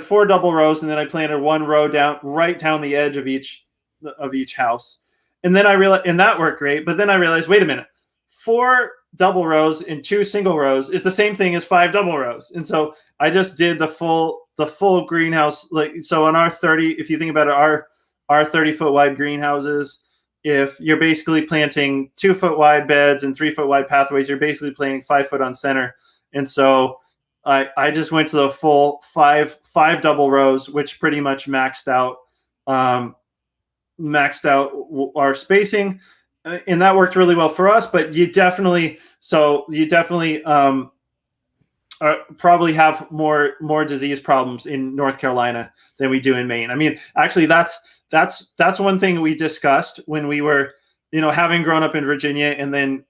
4 double rows, and then I planted 1 row right down the edge of each house. And then I realized, and that worked great. But then I realized, wait a minute, 4 double rows and 2 single rows is the same thing as 5 double rows. And so I just did the full greenhouse. Like, so on our 30, if you think about it, our 30-foot wide greenhouses, if you're basically planting 2-foot wide beds and 3-foot wide pathways, you're basically planting 5 foot on center. And so I just went to the full five double rows, which pretty much maxed out our spacing, and that worked really well for us. But you definitely probably have more disease problems in North Carolina than we do in Maine. I mean, actually, that's one thing we discussed when we were, having grown up in Virginia and then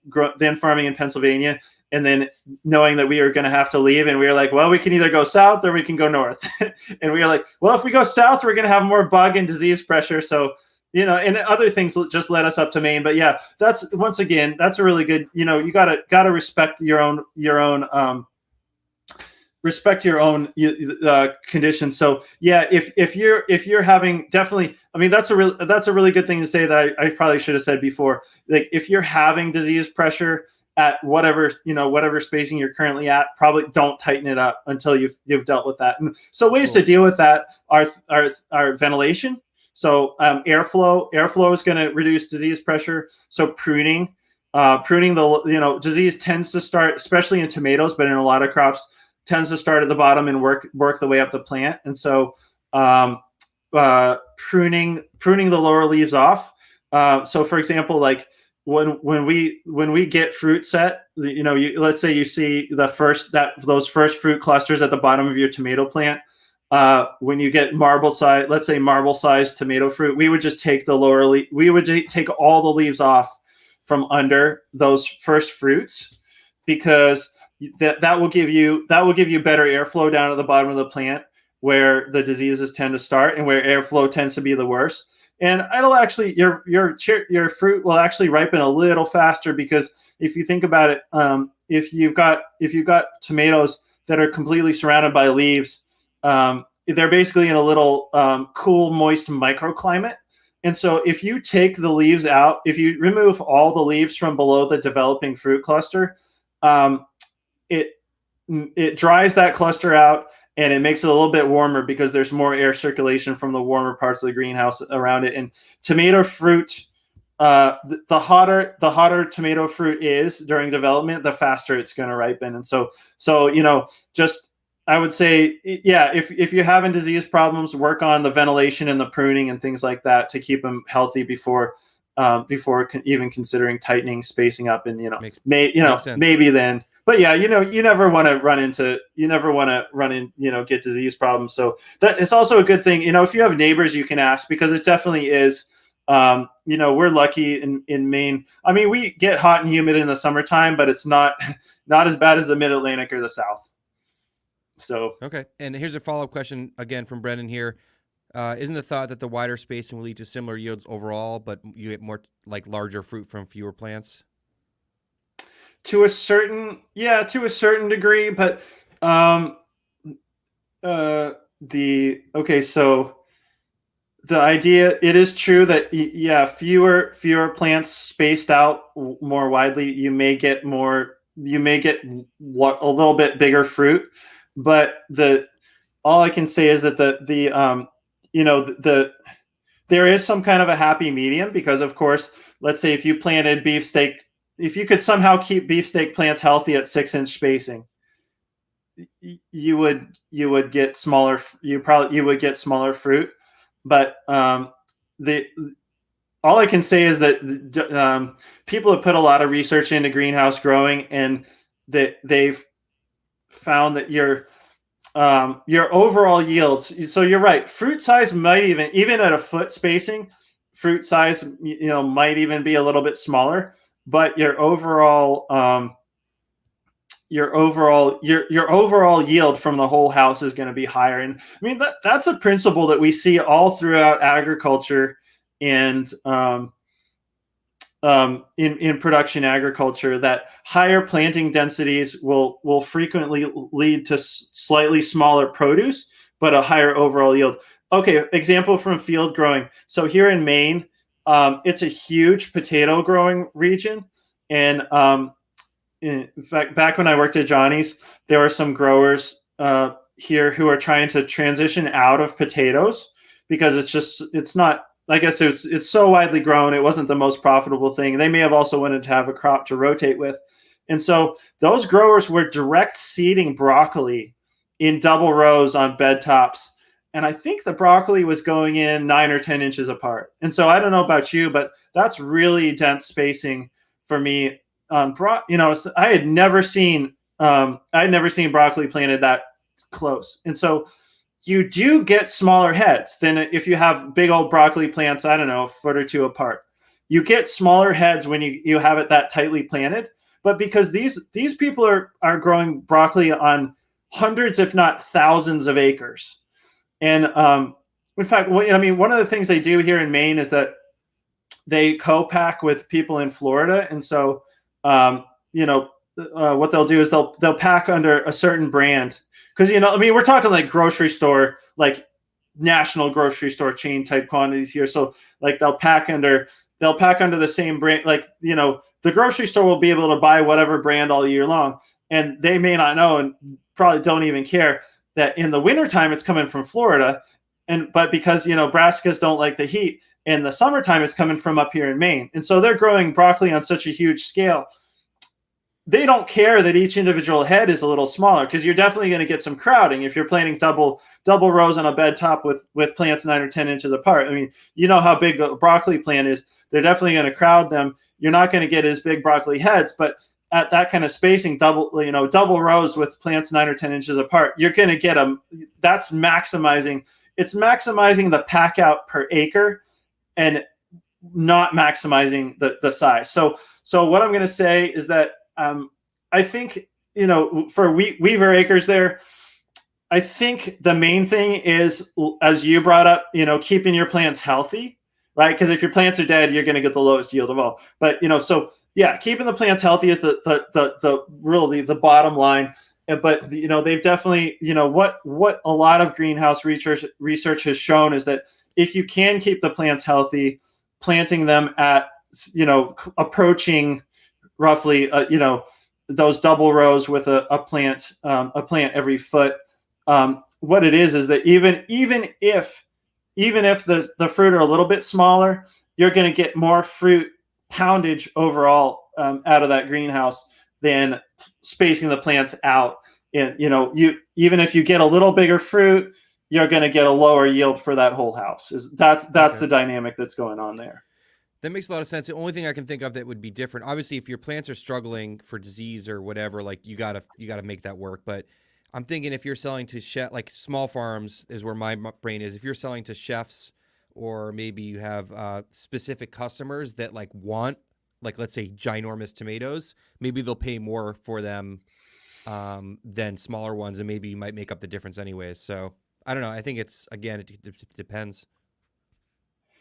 farming in Pennsylvania, and then knowing that we were going to have to leave, and we were like, well, we can either go south or we can go north. And we were like, well, if we go south, we're going to have more bug and disease pressure. So, and other things just led us up to Maine. But yeah, that's a really good, you gotta respect your own conditions. So yeah, if you're having, definitely, I mean, that's a really good thing to say that I probably should have said before. Like, if you're having disease pressure at whatever spacing you're currently at, probably don't tighten it up until you've dealt with that. And so ways to deal with that are ventilation. So airflow is going to reduce disease pressure. So pruning the, disease tends to start, especially in tomatoes, but in a lot of crops, tends to start at the bottom and work the way up the plant. And so pruning the lower leaves off. So for example, like when we get fruit set, let's say you see those first fruit clusters at the bottom of your tomato plant. When you get let's say marble sized tomato fruit, we would just take take all the leaves off from under those first fruits, because that will give you better airflow down at the bottom of the plant, where the diseases tend to start and where airflow tends to be the worst. And it'll actually, your fruit will actually ripen a little faster, because if you think about it, if you've got tomatoes that are completely surrounded by leaves, they're basically in a little cool, moist microclimate. And so if you take the leaves out, if you remove all the leaves from below the developing fruit cluster, it dries that cluster out, and it makes it a little bit warmer because there's more air circulation from the warmer parts of the greenhouse around it. And tomato fruit, the hotter tomato fruit is during development, the faster it's going to ripen. And so just, I would say, yeah, if you're having disease problems, work on the ventilation and the pruning and things like that to keep them healthy before even considering tightening, spacing up, and maybe then. But yeah, you never want to run in, get disease problems. So that it's also a good thing, if you have neighbors, you can ask, because it definitely is. We're lucky in Maine. I mean, we get hot and humid in the summertime, but it's not as bad as the Mid-Atlantic or the South. So okay, and here's a follow-up question again from Brendan here. Isn't the thought that the wider spacing will lead to similar yields overall, but you get more larger fruit from fewer plants? To a certain degree, but so the idea, it is true that fewer plants spaced out more widely, you may get a little bit bigger fruit. But all I can say is that there is some kind of a happy medium, because of course, let's say if you planted beefsteak, if you could somehow keep beefsteak plants healthy at 6-inch spacing, you would get smaller. You would get smaller fruit. But all I can say is that people have put a lot of research into greenhouse growing, and that they've found that your overall yields. So you're right. Fruit size might even at a foot spacing, fruit size might even be a little bit smaller. But your overall yield from the whole house is going to be higher. And I mean, that's a principle that we see all throughout agriculture and in production agriculture, that higher planting densities will frequently lead to slightly smaller produce, but a higher overall yield. Okay, example from field growing. So here in Maine, it's a huge potato growing region, and in fact, back when I worked at Johnny's, there were some growers here who are trying to transition out of potatoes because it's not. I guess it's so widely grown. It wasn't the most profitable thing. They may have also wanted to have a crop to rotate with, and so those growers were direct seeding broccoli in double rows on bed tops. And I think the broccoli was going in 9 or 10 inches apart. And so I don't know about you, but that's really dense spacing for me. I had never seen broccoli planted that close. And so you do get smaller heads than if you have big old broccoli plants, I don't know, a foot or two apart. You get smaller heads when you have it that tightly planted. But because these people are growing broccoli on hundreds, if not thousands of acres. And in fact, one of the things they do here in Maine is that they co-pack with people in Florida. And so, what they'll do is they'll pack under a certain brand. Because, we're talking like grocery store, like national grocery store chain type quantities here. So like they'll pack under the same brand. Like, the grocery store will be able to buy whatever brand all year long. And they may not know and probably don't even care that in the wintertime it's coming from Florida. But because, brassicas don't like the heat, in the summertime it's coming from up here in Maine. And so they're growing broccoli on such a huge scale. They don't care that each individual head is a little smaller because you're definitely going to get some crowding if you're planting double rows on a bed top with plants 9 or 10 inches apart. I mean, you know how big a broccoli plant is. They're definitely going to crowd them. You're not going to get as big broccoli heads, but at that kind of spacing, double rows with plants 9 or 10 inches apart, you're going to get them. That's maximizing. It's maximizing the pack out per acre and not maximizing the size. So what I'm going to say is that I think, for Weaver acres there, I think the main thing is, as you brought up, keeping your plants healthy, right? Because if your plants are dead, you're going to get the lowest yield of all. But, so yeah, keeping the plants healthy is the bottom line. But, they've definitely, what a lot of greenhouse research has shown is that if you can keep the plants healthy, planting them at, approaching roughly, those double rows with a plant every foot. What it is that even if the fruit are a little bit smaller, you're going to get more fruit poundage overall out of that greenhouse than spacing the plants out. And even if you get a little bigger fruit, you're going to get a lower yield for that whole house. That's okay. The dynamic that's going on there. That makes a lot of sense. The only thing I can think of that would be different, obviously, if your plants are struggling for disease or whatever, like you gotta make that work. But I'm thinking if you're selling to like small farms is where my brain is. If you're selling to chefs, or maybe you have specific customers that like want, like let's say ginormous tomatoes, maybe they'll pay more for them than smaller ones, and maybe you might make up the difference anyways. So I don't know. I think it depends.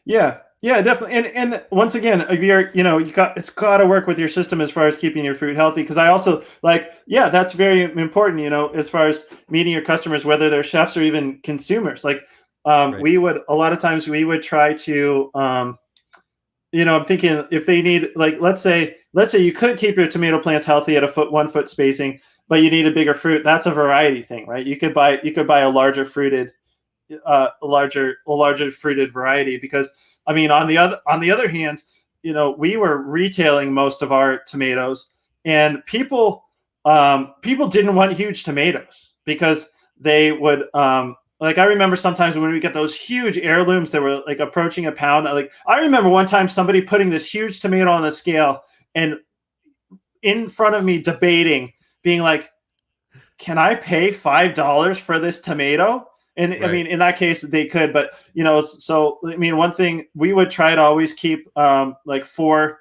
Yeah, definitely. And once again, if you're, it's got to work with your system as far as keeping your fruit healthy. Because I also that's very important, as far as meeting your customers, whether they're chefs or even consumers. Like right. A lot of times we would try to, I'm thinking if they need, like, let's say you could keep your tomato plants healthy at 1 foot spacing, but you need a bigger fruit. That's a variety thing, right? You could buy a larger fruited fruited variety, because on the other hand, we were retailing most of our tomatoes, and people didn't want huge tomatoes because they would like, I remember sometimes when we get those huge heirlooms that were like approaching a pound. Like, I remember one time somebody putting this huge tomato on the scale and in front of me debating, being like, can I pay $5 for this tomato? And right. I mean, in that case, they could, but so I mean, one thing we would try to always keep four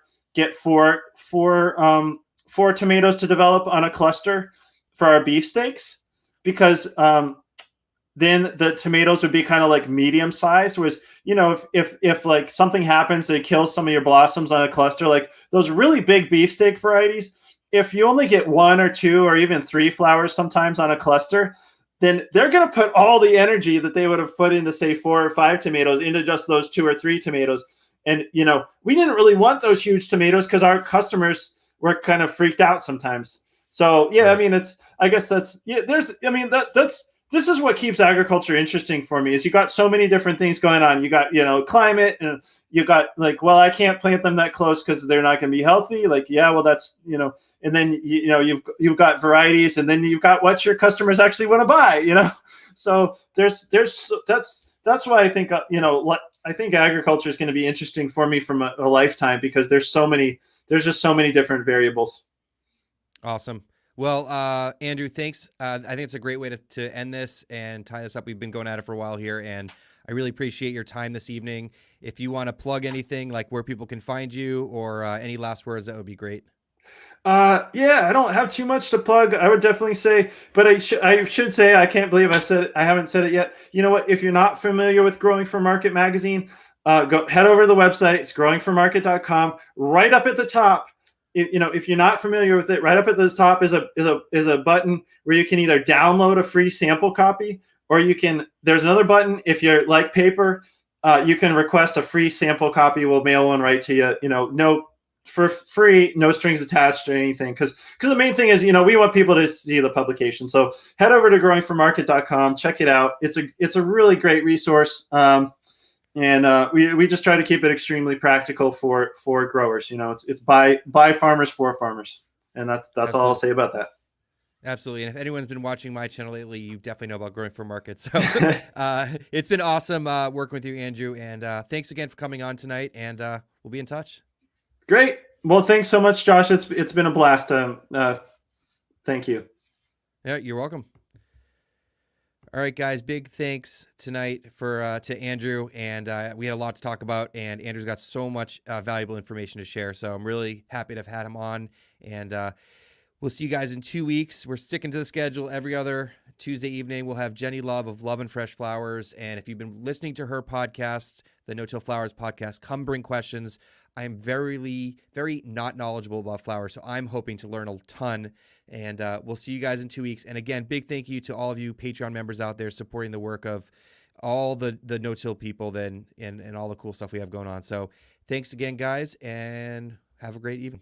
tomatoes to develop on a cluster for our beefsteaks, because then the tomatoes would be kind of like medium sized. Was if like something happens, they kill some of your blossoms on a cluster, like those really big beefsteak varieties. If you only get 1 or 2 or even 3 flowers sometimes on a cluster, then they're going to put all the energy that they would have put into, say, 4 or 5 tomatoes into just those 2 or 3 tomatoes. And, we didn't really want those huge tomatoes because our customers we're kind of freaked out sometimes. So yeah, Right. I mean, I guess that's, yeah, I mean, this is what keeps agriculture interesting for me, is you got so many different things going on. You got, climate, and you got like, well, I can't plant them that close because they're not going to be healthy. Like, yeah, well, that's, and then, you've got varieties, and then you've got what your customers actually want to buy. So that's why I think, I think agriculture is going to be interesting for me from a lifetime, because there's just so many different variables. Awesome. Well, Andrew, thanks. I think it's a great way to end this and tie this up. We've been going at it for a while here, and I really appreciate your time this evening. If you want to plug anything, like where people can find you, or any last words, that would be great. Yeah, I don't have too much to plug. I would definitely say, but I should say, I can't believe I haven't said it yet. You know what? If you're not familiar with Growing for Market magazine, go head over to the website. It's growingformarket.com. Right up at the top, if you're not familiar with it, right up at the top is a button where you can either download a free sample copy, or there's another button if you're like paper. You can request a free sample copy. We'll mail one right to you. No, for free, no strings attached or anything. Because the main thing is, we want people to see the publication. So head over to growingformarket.com, check it out. It's a really great resource. And we just try to keep it extremely practical for growers. It's by farmers for farmers, and that's Absolutely. all I'll say about that. Absolutely. And if anyone's been watching my channel lately, you definitely know about Growing for Market. So it's been awesome working with you, Andrew. And thanks again for coming on tonight. And we'll be in touch. Great. Well, thanks so much, Josh. It's been a blast. Thank you. Yeah, you're welcome. All right, guys, big thanks tonight to Andrew, and we had a lot to talk about, and Andrew's got so much valuable information to share, so I'm really happy to have had him on, and we'll see you guys in 2 weeks. We're sticking to the schedule. Every other Tuesday evening, we'll have Jenny Love of Love and Fresh Flowers, and if you've been listening to her podcast, the No Till Flowers podcast, come bring questions. I'm very not knowledgeable about flowers, so I'm hoping to learn a ton. And we'll see you guys in 2 weeks. And again, big thank you to all of you Patreon members out there supporting the work of all the no-till people and all the cool stuff we have going on. So thanks again, guys, and have a great evening.